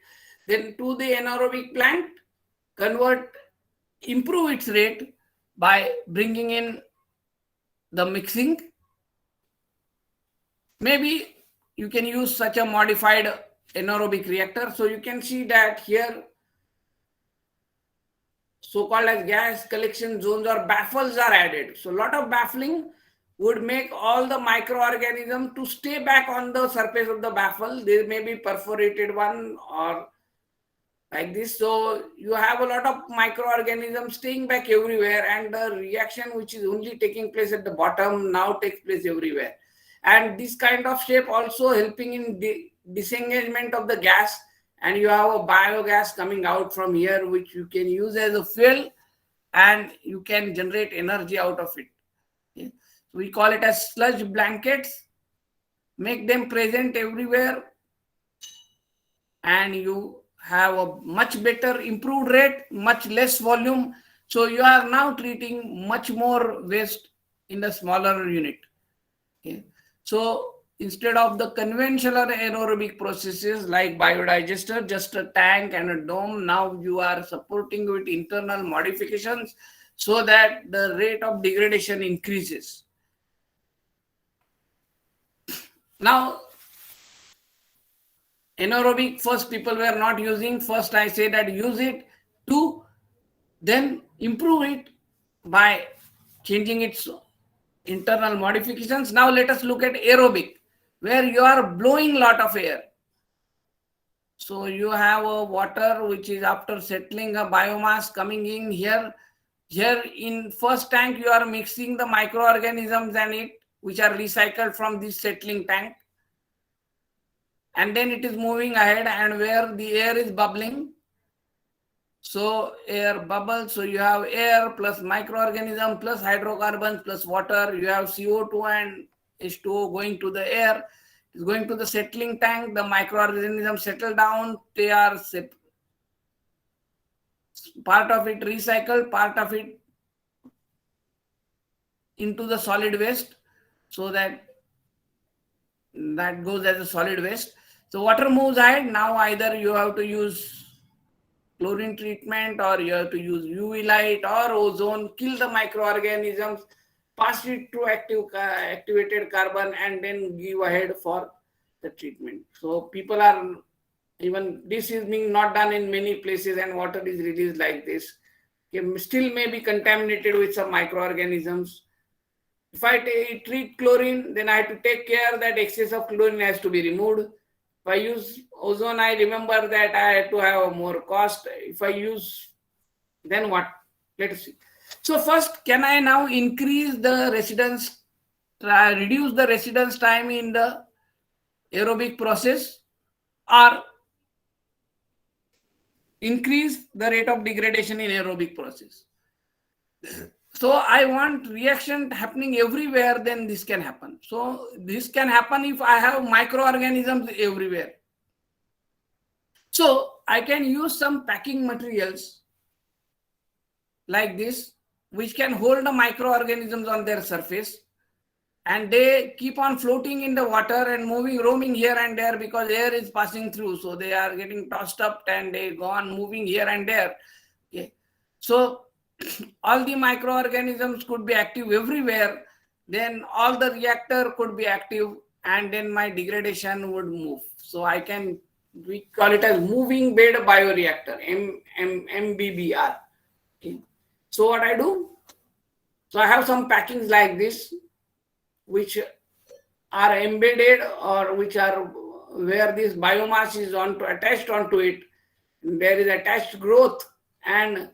Then to the anaerobic plant, improve its rate by bringing in the mixing. Maybe you can use such a modified anaerobic reactor. So you can see that here, so-called as gas collection zones or baffles are added. So a lot of baffling would make all the microorganisms to stay back on the surface of the baffle. There may be perforated one or like this. So you have a lot of microorganisms staying back everywhere, and the reaction which is only taking place at the bottom now takes place everywhere. And this kind of shape also helping in disengagement of the gas, and you have a biogas coming out from here which you can use as a fuel, and you can generate energy out of it. Okay. So we call it as sludge blankets. Make them present everywhere, and you have a much better improved rate, much less volume. So you are now treating much more waste in the smaller unit. Okay. So instead of the conventional anaerobic processes like biodigester, just a tank and a dome, now you are supporting with internal modifications so that the rate of degradation increases. Now, anaerobic, first people were not using. First I say that use it to then improve it by changing its internal modifications. Now let us look at aerobic, where you are blowing lot of air. So you have a water which is after settling a biomass coming in here. Here in first tank you are mixing the microorganisms and it which are recycled from this settling tank. And then it is moving ahead, and where the air is bubbling. So air bubbles, so you have air plus microorganism plus hydrocarbons plus water. You have CO2 and H2O going to the air. It's going to the settling tank. The microorganisms settle down. They are part of it recycled, part of it into the solid waste. So that goes as a solid waste. So water moves ahead. Now either you have to use chlorine treatment, or you have to use UV light or ozone, kill the microorganisms, pass it to activated carbon, and then give ahead for the treatment. So people are, even this is being not done in many places, and water is released like this. Okay, still may be contaminated with some microorganisms. If I treat chlorine, then I have to take care that excess of chlorine has to be removed. If I use ozone, I remember that I have to have more cost. If I use, then what? Let us see. So first, can I now increase the residence, reduce the residence time in the aerobic process, or increase the rate of degradation in aerobic process? So I want reaction happening everywhere, then this can happen. So this can happen if I have microorganisms everywhere. So I can use some packing materials like this, which can hold the microorganisms on their surface, and they keep on floating in the water and moving, roaming here and there because air is passing through. So they are getting tossed up and they go on moving here and there. Okay. So all the microorganisms could be active everywhere, then all the reactor could be active, and then my degradation would move. So we call it as moving bed bioreactor, MBBR. Okay. So what I do? So I have some packings like this, which are embedded or which are where this biomass is attached onto it. There is attached growth and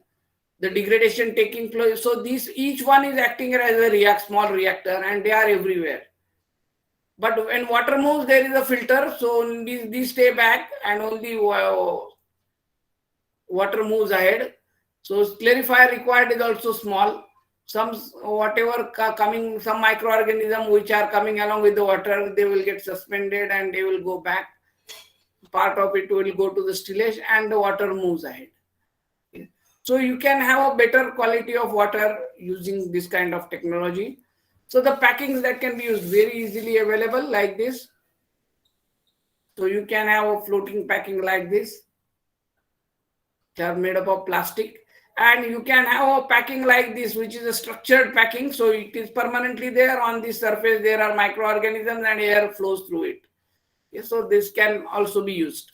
the degradation taking place. So each one is acting as a small reactor, and they are everywhere. But when water moves, there is a filter. So these stay back, and only water moves ahead. So clarifier required is also small. Some some microorganism which are coming along with the water, they will get suspended and they will go back. Part of it will go to the stillage and the water moves ahead. So you can have a better quality of water using this kind of technology. So the packings that can be used very easily available like this. So you can have a floating packing like this. They are made up of plastic. And you can have a packing like this, which is a structured packing. So it is permanently there on the surface. There are microorganisms and air flows through it. Okay, so this can also be used.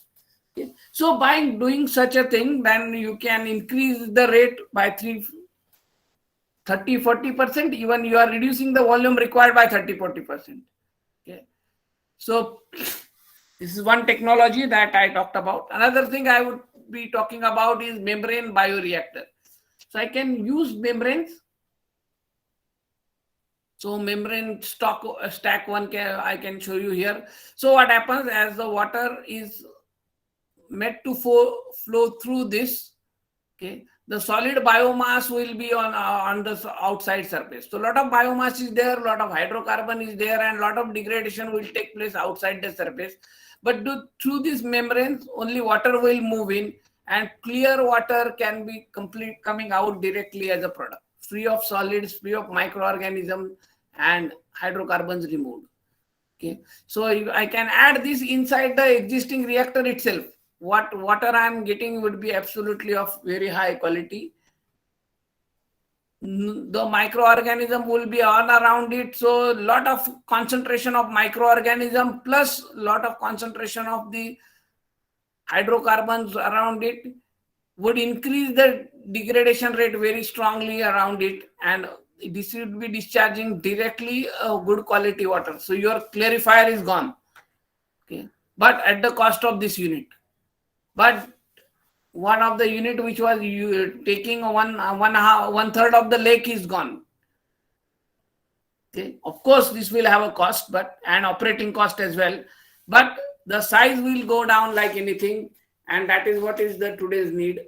Okay. So by doing such a thing, then you can increase the rate by 30-40%. Even you are reducing the volume required by 30-40%. Okay. So this is one technology that I talked about. Another thing I would be talking about is membrane bioreactor. So I can use membranes. So membrane stack one I can show you here. So what happens as the water is meant to flow through this, okay, the solid biomass will be on the outside surface. So a lot of biomass is there, a lot of hydrocarbon is there, and a lot of degradation will take place outside the surface. But through these membranes, only water will move in, and clear water can be coming out directly as a product, free of solids, free of microorganisms, and hydrocarbons removed. Okay, so I can add this inside the existing reactor itself. What water I am getting would be absolutely of very high quality. The microorganism will be all around it. So a lot of concentration of microorganism plus a lot of concentration of the hydrocarbons around it would increase the degradation rate very strongly around it, and this would be discharging directly a good quality water. So your clarifier is gone, okay, but at the cost of this unit. But one of the unit which was taking one third of the lake is gone. Okay, of course this will have a cost, but and operating cost as well. But the size will go down like anything, and that is what is the today's need.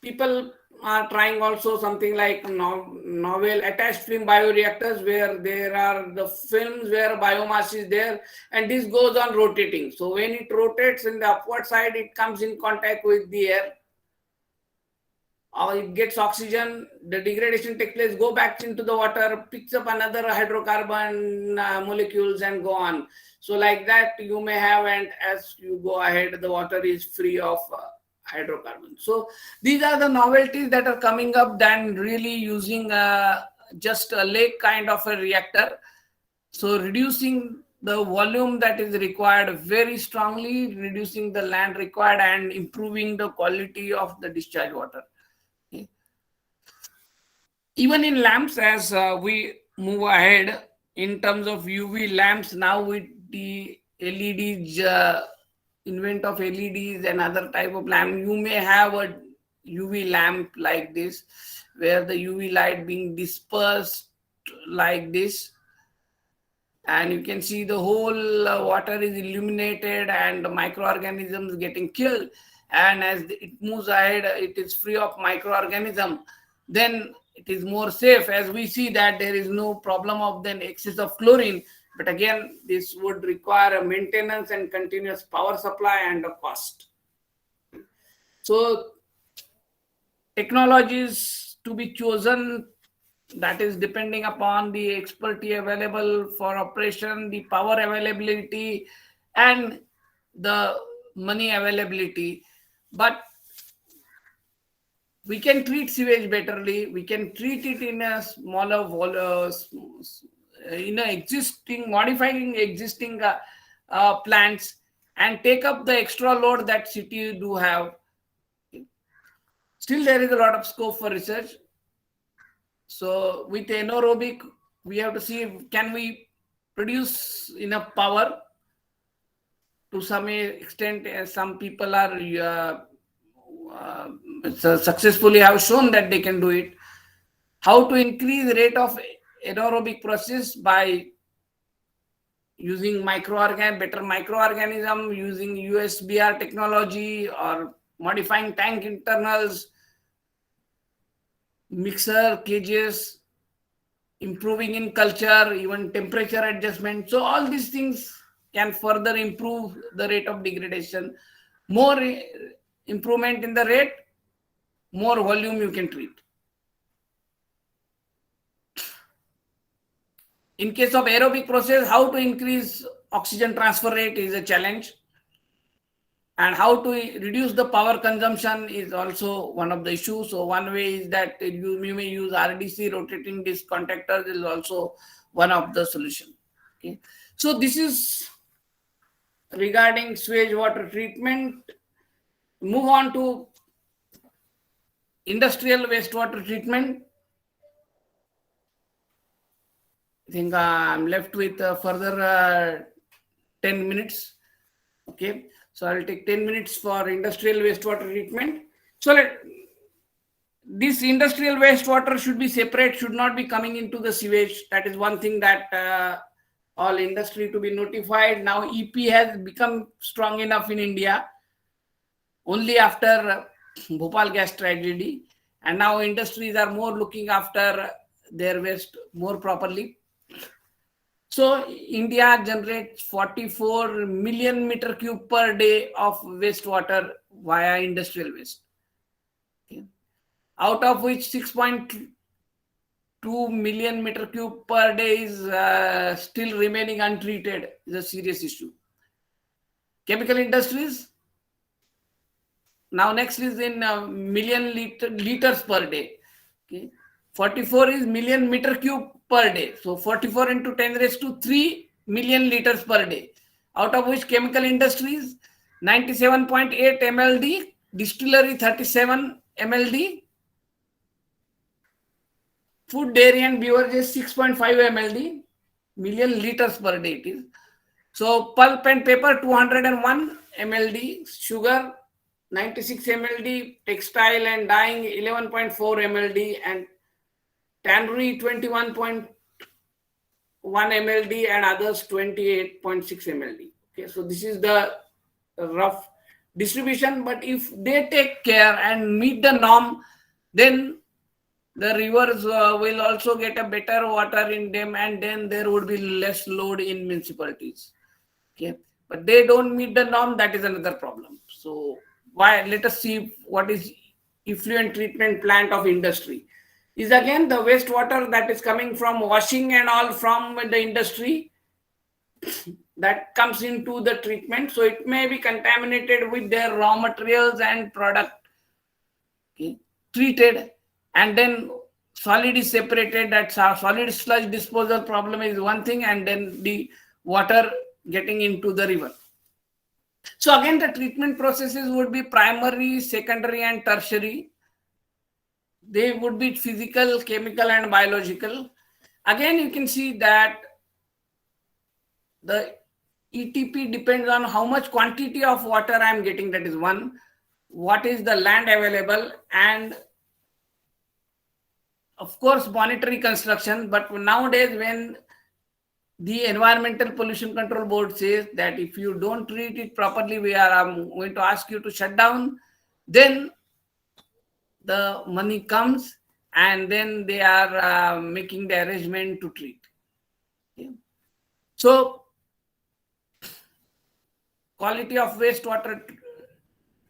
People are trying also something like novel attached film bioreactors, where there are the films where biomass is there, and this goes on rotating. So when it rotates in the upward side, it comes in contact with the air, or it gets oxygen, the degradation takes place, go back into the water, picks up another hydrocarbon molecules and go on. So like that you may have, and as you go ahead, the water is free of hydrocarbons. So these are the novelties that are coming up than really using just a lake kind of a reactor. So reducing the volume that is required very strongly, reducing the land required, and improving the quality of the discharge water. Okay. Even in lamps, as we move ahead in terms of UV lamps, now with the LEDs, invent of LEDs and other type of lamp, you may have a UV lamp like this, where the UV light being dispersed like this, and you can see the whole water is illuminated and the microorganisms getting killed. And as it moves ahead, it is free of microorganism. Then it is more safe, as we see that there is no problem of then excess of chlorine. But again, this would require a maintenance and continuous power supply and a cost. So technologies to be chosen, that is depending upon the expertise available for operation, the power availability, and the money availability. But we can treat sewage betterly. We can treat it in a smaller in a modifying existing plants, and take up the extra load that city do have. Still, there is a lot of scope for research. So with anaerobic, we have to see, can we produce enough power? To some extent, some people are successfully have shown that they can do it. How to increase the rate of anaerobic process? By using better microorganism, using USBR technology, or modifying tank internals, mixer cages, improving in culture, even temperature adjustment. So all these things can further improve the rate of degradation. More improvement in the rate, more volume you can treat. In case of aerobic process, how to increase oxygen transfer rate is a challenge. And how to reduce the power consumption is also one of the issues. So one way is that you may use RDC, rotating disk contactors, is also one of the solution. Okay. So this is regarding sewage water treatment. Move on to industrial wastewater treatment. I think I'm left with further 10 minutes. Okay. So I'll take 10 minutes for industrial wastewater treatment. So this industrial wastewater should be separate, should not be coming into the sewage. That is one thing that all industry to be notified. Now EP has become strong enough in India only after Bhopal gas tragedy. And now industries are more looking after their waste more properly. So India generates 44 million meter cube per day of wastewater via industrial waste. Okay. Out of which 6.2 million meter cube per day is still remaining untreated. Is a serious issue. Chemical industries. Now next is in million liters per day. Okay. 44 is million meter cube per day. So 44 into 10 raised to 3 million liters per day. Out of which chemical industries 97.8 MLD, distillery 37 MLD, food, dairy and beverages 6.5 MLD, million liters per day it is. So pulp and paper 201 MLD, sugar 96 MLD, textile and dyeing 11.4 MLD, and tannery 21.1 MLD, and others 28.6 MLD. Okay, so this is the rough distribution. But if they take care and meet the norm, then the rivers will also get a better water in them, and then there would be less load in municipalities. Okay, but they don't meet the norm. That is another problem. So let us see what is effluent treatment plant of industry. Is again the wastewater that is coming from washing and all from the industry that comes into the treatment. So it may be contaminated with their raw materials and product. Okay, treated, and then solid is separated. That solid sludge disposal problem is one thing, and then the water getting into the river. So again, the treatment processes would be primary, secondary, and tertiary. They would be physical, chemical, and biological. Again, you can see that the ETP depends on how much quantity of water I am getting. That is one. What is the land available, and of course monetary construction. But nowadays, when the Environmental Pollution Control Board says that if you don't treat it properly, we are going to ask you to shut down, then the money comes, and then they are making the arrangement to treat. Okay. So quality of wastewater.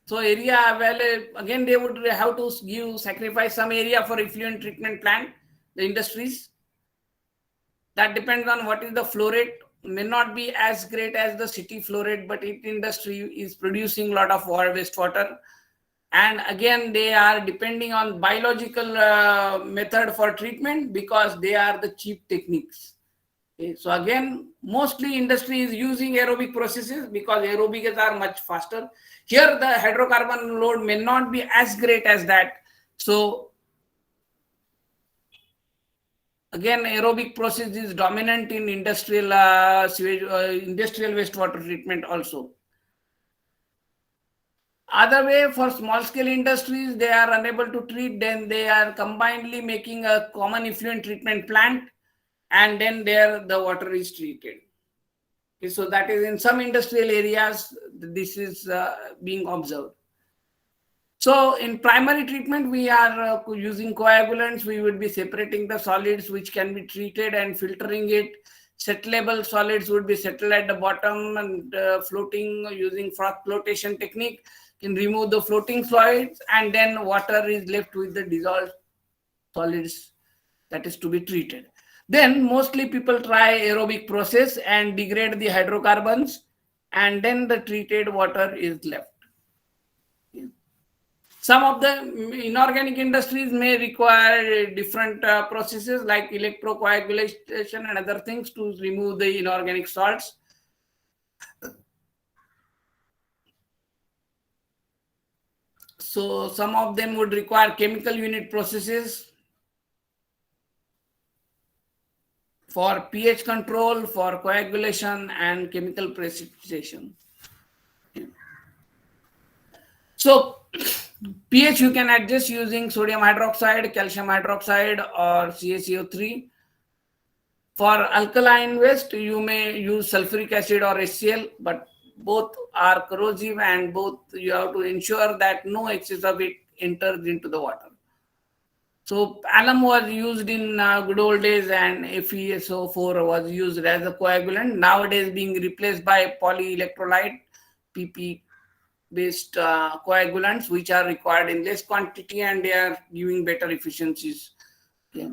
So area available, again they would have to sacrifice some area for effluent treatment plant, the industries. That depends on what is the flow rate. May not be as great as the city flow rate, but each industry is producing a lot of wastewater. And again, they are depending on biological method for treatment because they are the cheap techniques. Okay. So again, mostly industry is using aerobic processes because aerobics are much faster. Here, the hydrocarbon load may not be as great as that. So again, aerobic process is dominant in industrial sewage, industrial wastewater treatment also. Other way, for small scale industries, they are unable to treat, then they are combinedly making a common effluent treatment plant, and then there the water is treated. Okay, so that is in some industrial areas, this is being observed. So in primary treatment, we are using coagulants. We would be separating the solids which can be treated and filtering it. Settleable solids would be settled at the bottom and floating using froth flotation technique can remove the floating solids, and then water is left with the dissolved solids that is to be treated. Then mostly people try aerobic process and degrade the hydrocarbons, and then the treated water is left. Some of the inorganic industries may require different processes like electrocoagulation and other things to remove the inorganic salts. So some of them would require chemical unit processes for pH control, for coagulation and chemical precipitation. So pH you can adjust using sodium hydroxide, calcium hydroxide or CaCO3. For alkaline waste, you may use sulfuric acid or HCl, but both are corrosive and both you have to ensure that no excess of it enters into the water. So alum was used in good old days, and FeSO4 was used as a coagulant. Nowadays being replaced by polyelectrolyte, PP based coagulants, which are required in less quantity and they are giving better efficiencies. Okay.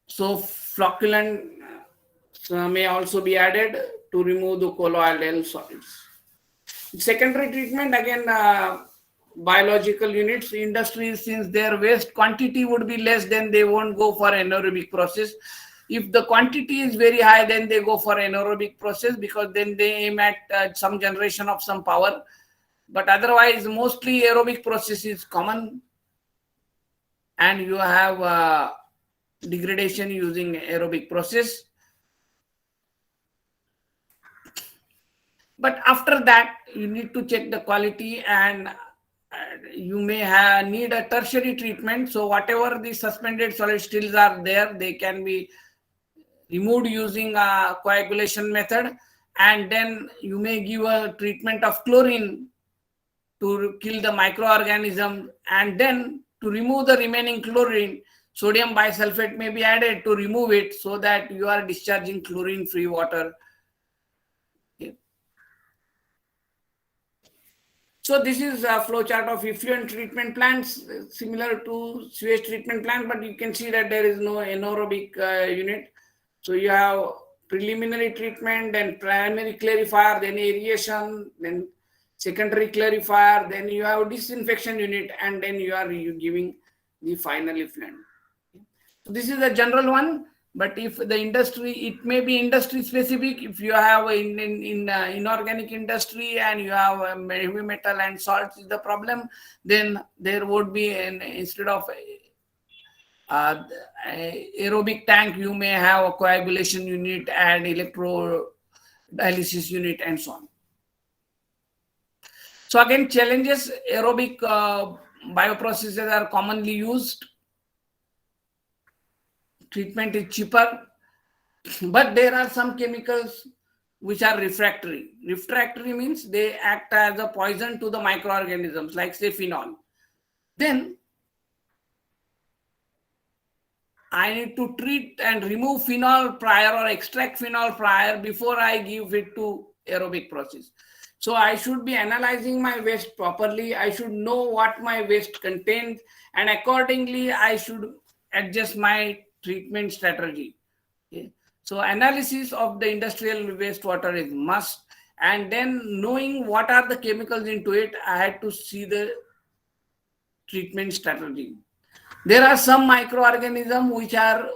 So flocculant may also be added to remove the colloidal solids. Secondary treatment, again, biological units, industries, since their waste quantity would be less, then they won't go for anaerobic process. If the quantity is very high, then they go for anaerobic process because then they aim at some generation of some power. But otherwise, mostly aerobic process is common, and you have degradation using aerobic process. But after that, you need to check the quality, and you may need a tertiary treatment. So whatever the suspended solid stills are there, they can be removed using a coagulation method, and then you may give a treatment of chlorine to kill the microorganism, and then to remove the remaining chlorine, sodium bisulfate may be added to remove it, so that you are discharging chlorine free water. Okay. So this is a flow chart of effluent treatment plants, similar to sewage treatment plant, but you can see that there is no anaerobic unit. So you have preliminary treatment, then primary clarifier, then aeration, then secondary clarifier, then you have disinfection unit, and then you are giving the final effluent. So this is a general one, but if the industry, it may be industry specific. If you have in inorganic industry and you have heavy metal and salts is the problem, then there would be instead of aerobic tank, you may have a coagulation unit and electrodialysis unit and so on. So again, challenges: aerobic bioprocesses are commonly used. Treatment is cheaper, but there are some chemicals which are refractory. Refractory means they act as a poison to the microorganisms, like say phenol. Then I need to treat and remove phenol prior or extract phenol prior before I give it to aerobic process. So I should be analyzing my waste properly. I should know what my waste contains, and accordingly I should adjust my treatment strategy. Okay. So analysis of the industrial wastewater is must, and then knowing what are the chemicals into it, I had to see the treatment strategy. There are some microorganisms which are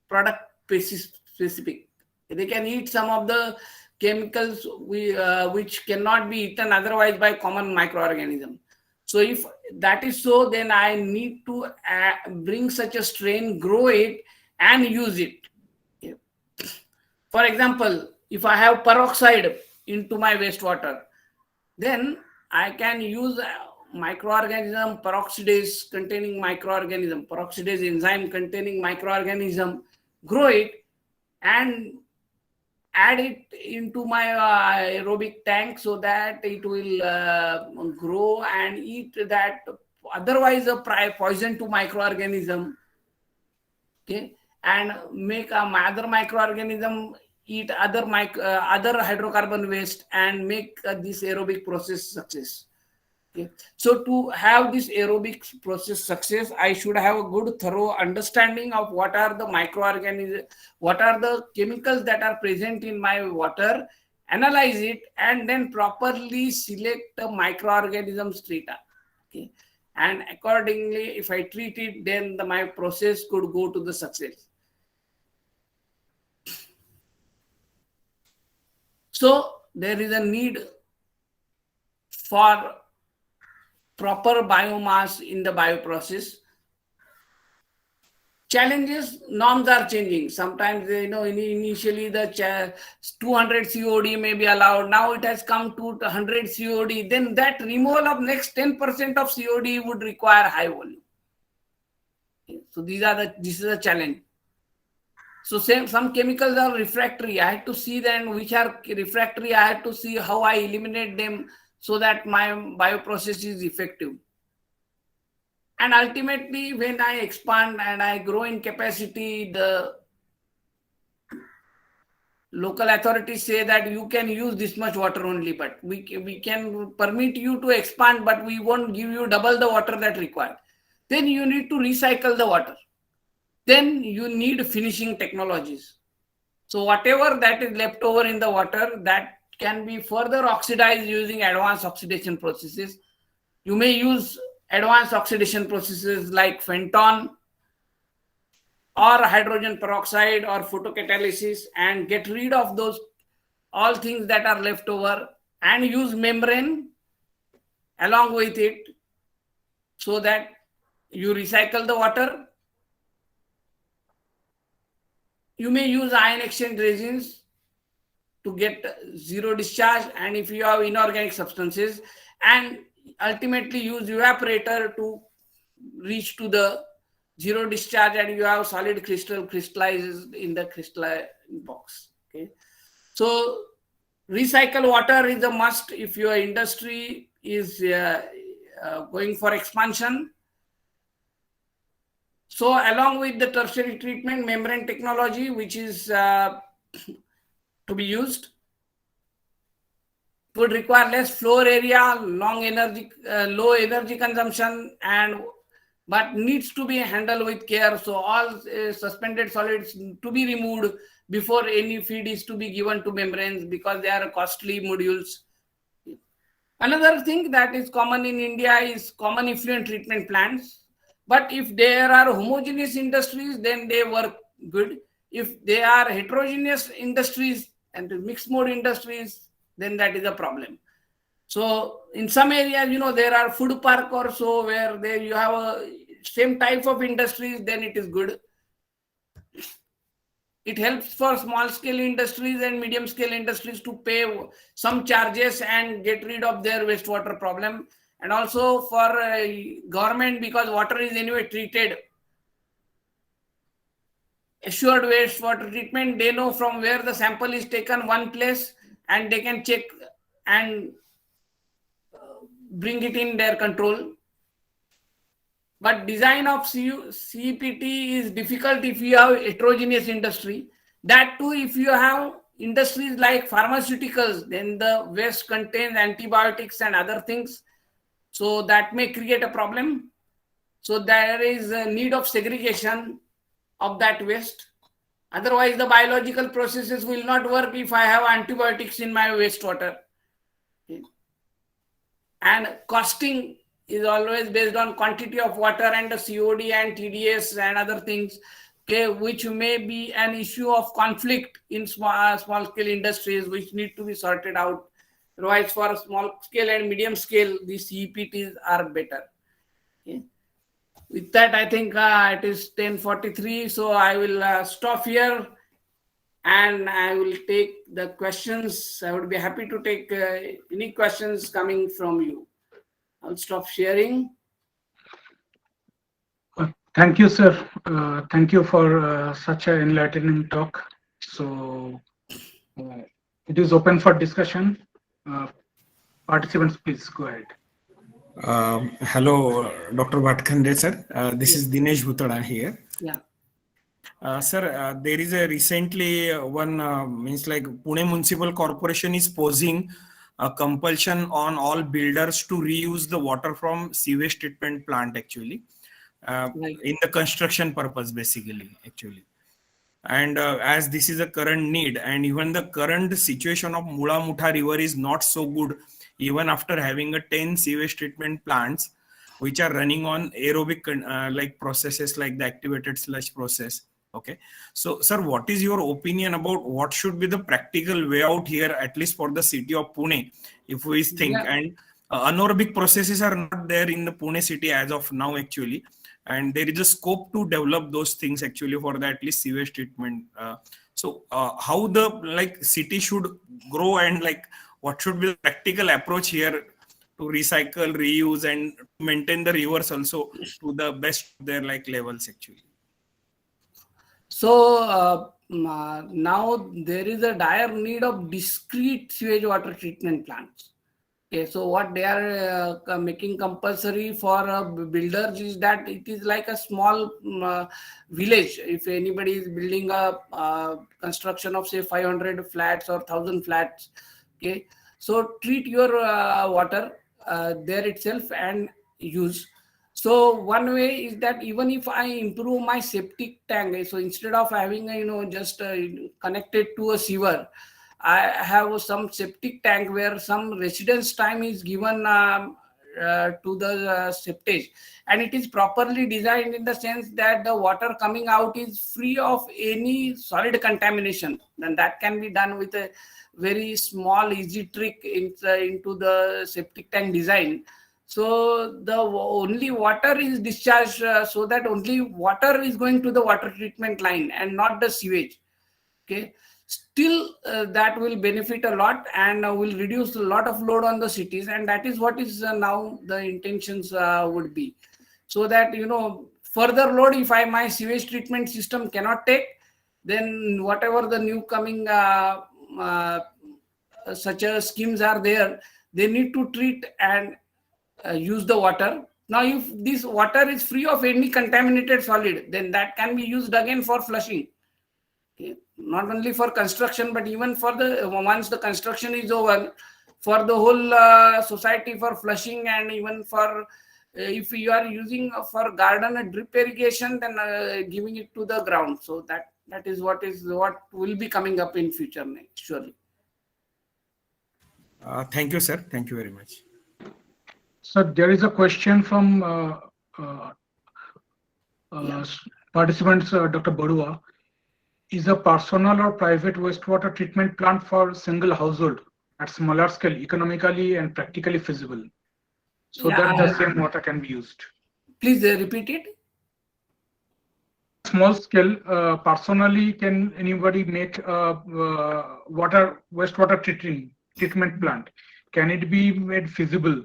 product specific. They can eat some of the chemicals which cannot be eaten otherwise by common microorganism. So if that is so, then I need to bring such a strain, grow it, and use it. For example, if I have peroxide into my wastewater, then I can use microorganism peroxidase containing microorganism, peroxidase enzyme containing microorganism, grow it and add it into my aerobic tank so that it will grow and eat that otherwise a poison to microorganism. Okay, and make other microorganism eat other hydrocarbon waste and make this aerobic process success. Okay. So to have this aerobic process success, I should have a good thorough understanding of what are the microorganisms, what are the chemicals that are present in my water, analyze it, and then properly select the microorganism strata. Okay. And accordingly, if I treat it, then my process could go to the success. So there is a need for proper biomass in the bioprocess. Challenges, norms are changing. Sometimes, initially the 200 COD may be allowed. Now it has come to 100 COD. Then that removal of next 10% of COD would require high volume. So this is a challenge. So some chemicals are refractory. I had to see then which are refractory. I had to see how I eliminate them so that my bioprocess is effective. And ultimately, when I expand and I grow in capacity, the local authorities say that you can use this much water only, but we can permit you to expand, but we won't give you double the water that required. Then you need to recycle the water. Then you need finishing technologies. So whatever that is left over in the water, that can be further oxidized using advanced oxidation processes. You may use advanced oxidation processes like Fenton or hydrogen peroxide or photocatalysis and get rid of those all things that are left over and use membrane along with it so that you recycle the water. You may use ion exchange resins to get zero discharge, and if you have inorganic substances, and ultimately use evaporator to reach to the zero discharge, and you have solid crystal crystallized in the crystalline box. Okay, so recycle water is a must if your industry is going for expansion. So along with the tertiary treatment, membrane technology, which is to be used, would require less floor area, low energy consumption, but needs to be handled with care. So all suspended solids to be removed before any feed is to be given to membranes because they are costly modules. Another thing that is common in India is common effluent treatment plants. But if there are homogeneous industries, then they work good. If they are heterogeneous industries and mixed mode industries, then that is a problem. So in some areas, there are food park or so where you have a same type of industries, then it is good. It helps for small scale industries and medium scale industries to pay some charges and get rid of their wastewater problem. And also for government, because water is anyway treated. Assured wastewater treatment, they know from where the sample is taken one place and they can check and bring it in their control. But design of CEPT is difficult if you have heterogeneous industry. That too, if you have industries like pharmaceuticals, then the waste contains antibiotics and other things. So that may create a problem. So there is a need of segregation of that waste. Otherwise, the biological processes will not work if I have antibiotics in my wastewater. Okay. And costing is always based on quantity of water and the COD and TDS and other things. okay, which may be an issue of conflict in small scale industries, which need to be sorted out. Otherwise, for small scale and medium scale, the CEPTs are better. Okay. With that, I think it is 10:43, so I will stop here and I will take the questions. I would be happy to take any questions coming from you. I'll stop sharing. Thank you, sir. Thank you for such an enlightening talk. So it is open for discussion. Participants, please go ahead. Hello, Dr. Bhatkhande, sir. This is Dinesh Bhutada here. Yeah. Sir, there is a recently one means like Pune Municipal Corporation is posing a compulsion on all builders to reuse the water from sewage treatment plant actually in the construction purpose basically actually. And as this is a current need and even the current situation of Mula Mutha river is not so good even after having a 10 sewage treatment plants which are running on aerobic like processes like the activated sludge process. Okay, so sir, what is your opinion about what should be the practical way out here, at least for the city of Pune, if we think? Yeah. And anaerobic processes are not there in the Pune city as of now actually, and there is a scope to develop those things actually for the at least sewage treatment. So how the like city should grow and like what should be the practical approach here to recycle, reuse, and maintain the rivers also to the best of their like levels actually? So now there is a dire need of discrete sewage water treatment plants. Okay, so what they are making compulsory for builders is that it is like a small village. If anybody is building a construction of say 500 flats or 1000 flats, okay, so treat your water there itself and use. So one way is that even if I improve my septic tank, so instead of having just connected to a sewer, I have some septic tank where some residence time is given to the septage, and it is properly designed in the sense that the water coming out is free of any solid contamination. Then that can be done with a very small easy trick into the septic tank design. So the only water is discharged so that only water is going to the water treatment line and not the sewage. Okay, still that will benefit a lot and will reduce a lot of load on the cities, and that is what is now the intentions would be, so that further load if my sewage treatment system cannot take, then whatever the new coming such schemes are there, they need to treat and use the water. Now if this water is free of any contaminated solid, then that can be used again for flushing. Okay. Not only for construction, but even for the once the construction is over, for the whole society for flushing, and even for if you are using for garden a drip irrigation, then giving it to the ground. So that is what will be coming up in future surely. Thank you, sir. Thank you very much. So there is a question from participants, Dr. Barua. Is a personal or private wastewater treatment plant for single household at smaller scale economically and practically feasible, so that the same water can be used? Please repeat it. Small scale, personally, can anybody make a wastewater treatment plant? Can it be made feasible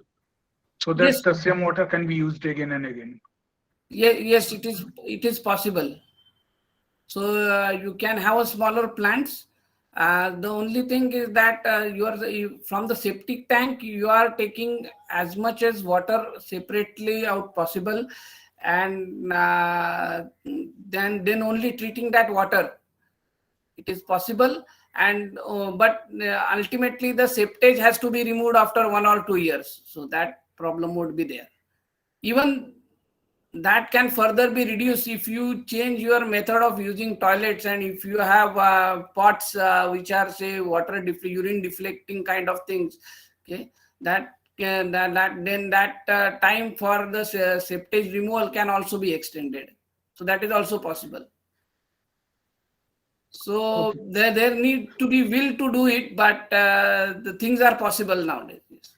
so that yes, the same water can be used again and again? Yes, it is possible. So you can have a smaller plants. The only thing is that from the septic tank, you are taking as much as water separately out possible, and then only treating that water. It is possible, and but ultimately the septage has to be removed after 1 or 2 years. So that problem would be there. Even that can further be reduced if you change your method of using toilets, and if you have pots which are say urine deflecting kind of things. Okay, then that time for the septage removal can also be extended. So that is also possible. So Okay. there need to be will to do it, but the things are possible nowadays. Yes.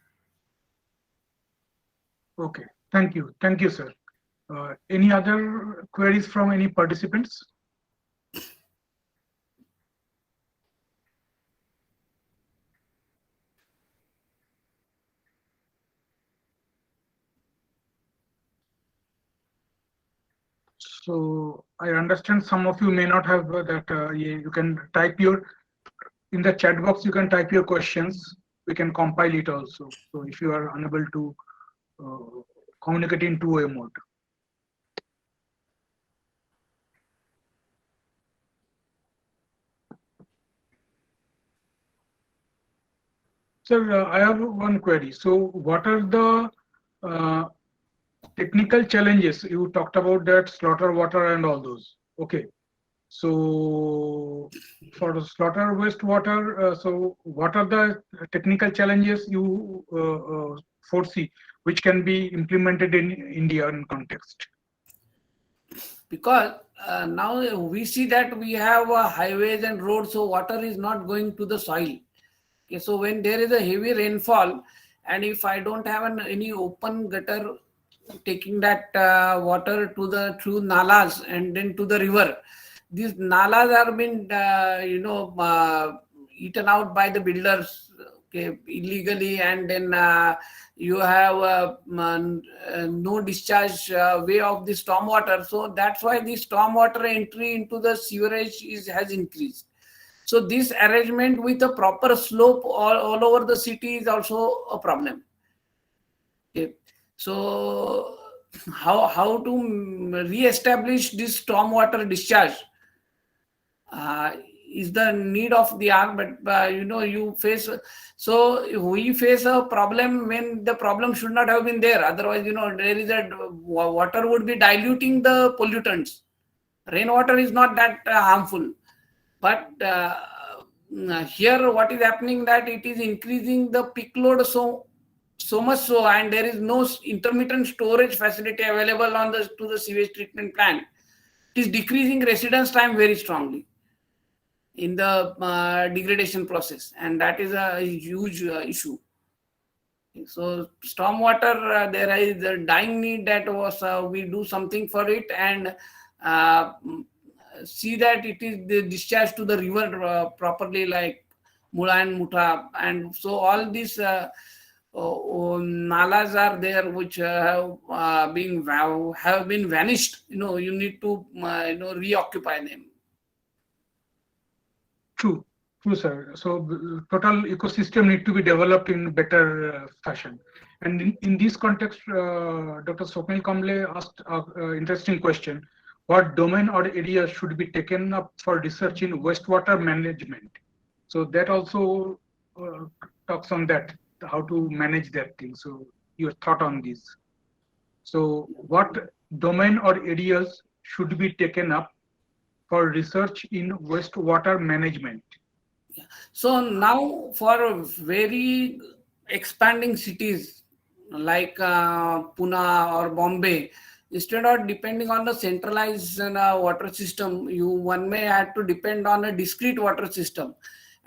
Okay. Thank you, sir. Any other queries from any participants? So I understand some of you may not have that. You can type your in the chat box. You can type your questions. We can compile it also. So if you are unable to communicate in two-way mode. Sir, I have one query. So what are the uh, technical challenges? You talked about that slaughter water and all those. Okay. So for the slaughter wastewater, so what are the technical challenges you foresee which can be implemented in Indian context? Because now we see that we have highways and roads, so water is not going to the soil. Okay, so when there is a heavy rainfall, and if I don't have any open gutter taking that water to the through nalas and then to the river, these nalas are been eaten out by the builders, okay, illegally, and then you have no discharge way of the storm water. So that's why the storm water entry into the sewerage has increased. So this arrangement with a proper slope all over the city is also a problem. Okay. So how to re-establish this stormwater discharge is the need of the hour, but you face, so we face a problem when the problem should not have been there. Otherwise, there is a water would be diluting the pollutants. Rainwater is not that harmful, but here what is happening that it is increasing the peak load so much so, and there is no intermittent storage facility available on the to the sewage treatment plant. It is decreasing residence time very strongly in the degradation process, and that is a huge issue. So stormwater, there is a dying need that was we do something for it, and see that it is discharged to the river properly, like Mula and Mutha, and so all these nalas are there which have been vanished. You need to reoccupy them. True, sir. So total ecosystem need to be developed in better fashion. And in this context, Dr. Swapnil Kamble asked an interesting question: what domain or area should be taken up for research in wastewater management? So that also talks on that, how to manage that thing. So your thought on this. So what domain or areas should be taken up for research in wastewater management? So now for very expanding cities like Pune or Bombay, instead of depending on the centralized water system, one may have to depend on a discrete water system.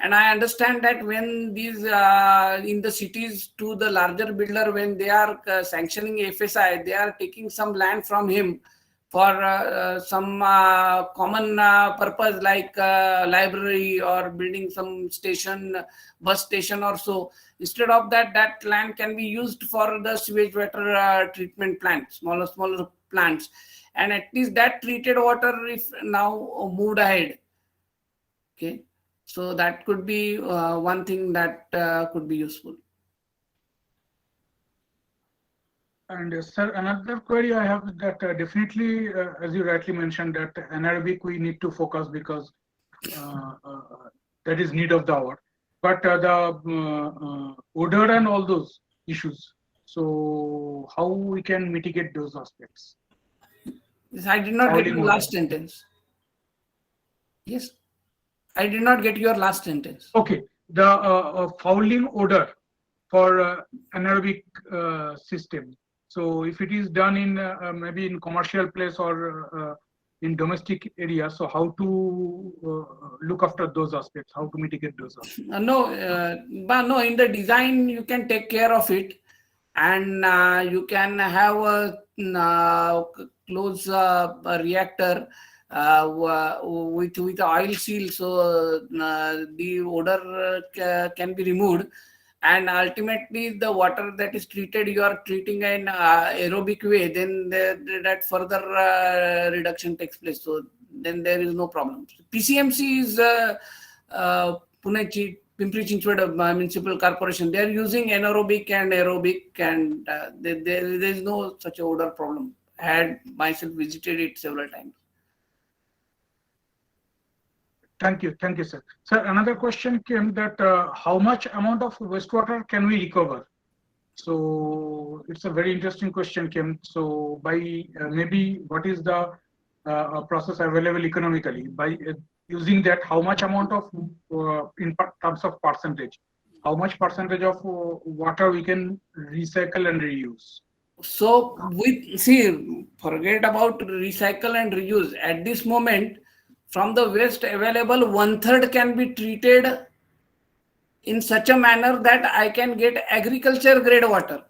And I understand that when these in the cities to the larger builder, when they are sanctioning FSI, they are taking some land from him for some common purpose like library or building some station, bus station or so. Instead of that, that land can be used for the sewage water treatment plant, smaller plants. And at least that treated water if now moved ahead. Okay. So that could be one thing that could be useful. And sir, another query I have that definitely, as you rightly mentioned, that anaerobic we need to focus because that is need of the hour. But the odor and all those issues. So how we can mitigate those aspects? Yes, I did not get your last sentence. Yes, I did not get your last sentence. Okay, the fouling odor for anaerobic system. So if it is done in maybe in commercial place or in domestic areas. So how to look after those aspects, how to mitigate those aspects? But no, in the design you can take care of it, and you can have a close a reactor with oil seal, so the odor can be removed, and ultimately the water that is treated, you are treating in aerobic way, then that further reduction takes place, so then there is no problem. PCMC is Pune Pimpri Chinchwad Municipal Corporation. They are using anaerobic and aerobic, and there is no such odor problem. I had myself visited it several times. Thank you, sir. Sir, another question came that how much amount of wastewater can we recover? So it's a very interesting question, Kim. So by maybe what is the process available economically? By using that, how much amount of in terms of percentage, how much percentage of water we can recycle and reuse? So forget about recycle and reuse. At this moment, from the waste available, 1/3 can be treated in such a manner that I can get agriculture grade water,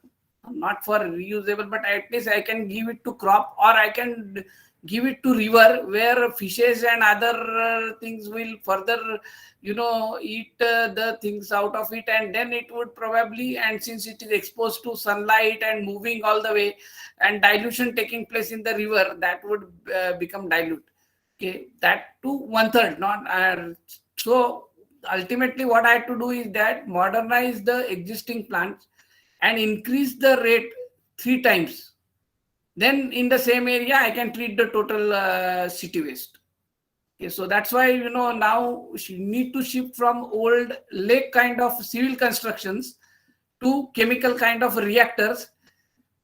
not for reusable, but at least I can give it to crop, or I can give it to river where fishes and other things will further, eat the things out of it, and then it would probably, and since it is exposed to sunlight and moving all the way and dilution taking place in the river, that would become dilute. Okay, that to 1/3, not so ultimately what I have to do is that modernize the existing plants and increase the rate 3 times. Then in the same area, I can treat the total city waste. Okay, so that's why, now you need to shift from old lake kind of civil constructions to chemical kind of reactors,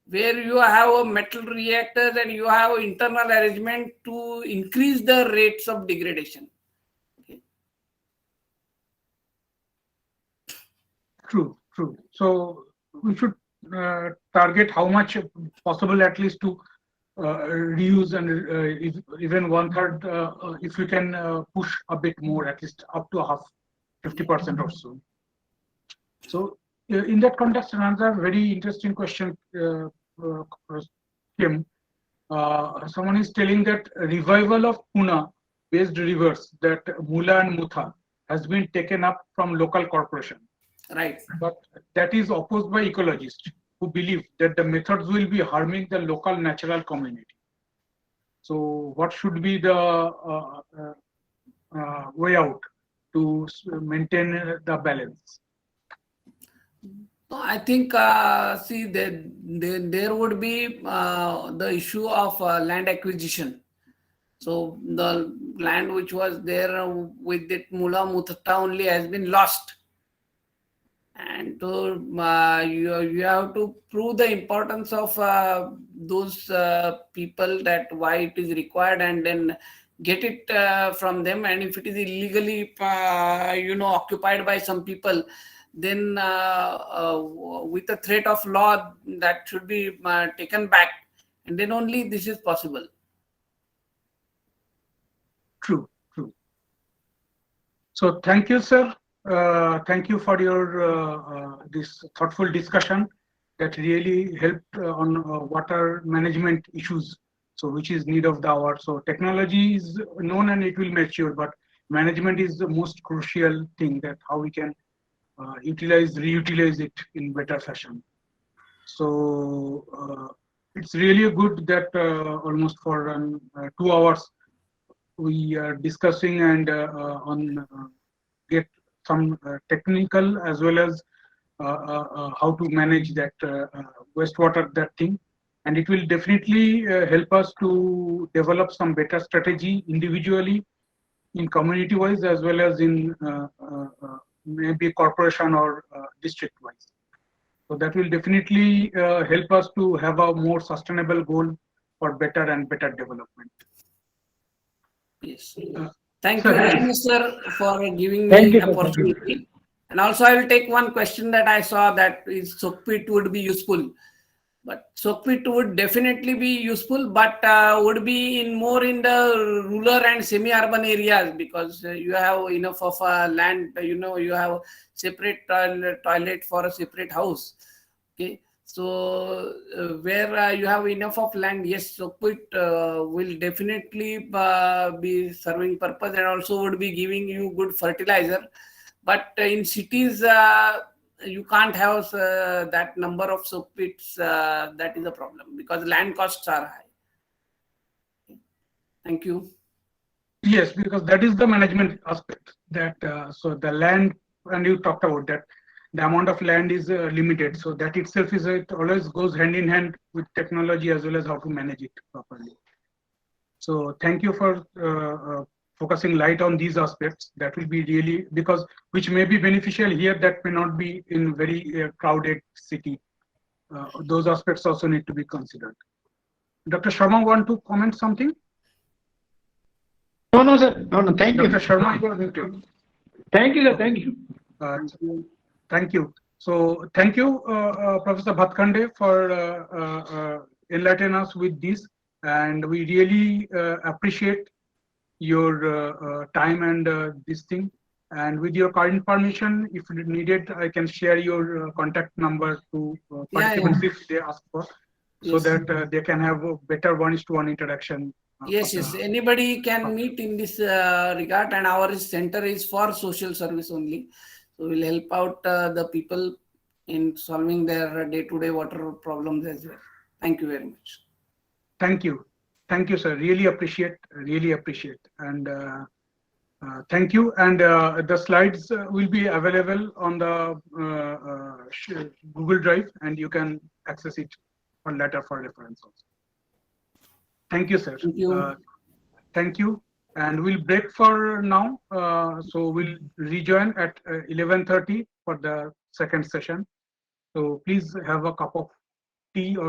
where you have a metal reactors and you have internal arrangement to increase the rates of degradation. Okay. True. So we should target how much possible at least to reuse, and even 1/3 if we can push a bit more, at least up to 50% or so. So in that context, another very interesting question came. Someone is telling that revival of Pune based rivers, that Mula and Mutha, has been taken up from local corporation. Right. But that is opposed by ecologists who believe that the methods will be harming the local natural community. So what should be the way out to maintain the balance? I think, there would be the issue of land acquisition. So the land which was there with it Mula Mutha only has been lost. And to, you have to prove the importance of those people, that why it is required, and then get it from them. And if it is illegally, occupied by some people, then with the threat of law, that should be taken back, and then only this is possible. True. So thank you, sir. Thank you for your this thoughtful discussion that really helped on water management issues, so which is need of the hour. So technology is known and it will mature, but management is the most crucial thing, that how we can reutilize it in better fashion. So it's really good that almost for 2 hours we are discussing and on get some technical as well as how to manage that wastewater, that thing. And it will definitely help us to develop some better strategy individually, in community wise, as well as in maybe corporation or district wise. So that will definitely help us to have a more sustainable goal for better and better development. Yes. Thank you very much, sir, for giving me the opportunity. And also, I will take one question that I saw, that is Sokpit would be useful. But soak pit would definitely be useful, but would be in more in the rural and semi-urban areas, because you have enough of land. You have separate toilet for a separate house. Okay, so where you have enough of land, yes, soak pit will definitely be serving purpose, and also would be giving you good fertilizer. But in cities, you can't have that number of soak pits. That is a problem because land costs are high. Thank you. Yes, because that is the management aspect. That so the land, and you talked about that, the amount of land is limited. So that itself is it always goes hand in hand with technology as well as how to manage it properly. So thank you for focusing light on these aspects. That will be really, because which may be beneficial here, that may not be in very crowded city. Those aspects also need to be considered. Dr. Sharma, want to comment something? No, sir. No, thank you. Dr. Sharma, you are muted. Thank you, sir. Thank you. Thank you. So thank you, Professor Bhatkhande, for enlightening us with this. And we really appreciate your time and this thing. And with your kind permission, if needed, I can share your contact number to participants if they ask for, so that they can have a better one-to-one interaction. Yes. Anybody can meet in this regard, and our center is for social service only. So we'll help out the people in solving their day-to-day water problems as well. Thank you very much. Thank you, sir. Really appreciate, and thank you. And the slides will be available on the Google Drive, and you can access it for later for reference also. Thank you, sir. Thank you. Thank you. And we'll break for now. So we'll rejoin at 11:30 for the second session. So please have a cup of tea or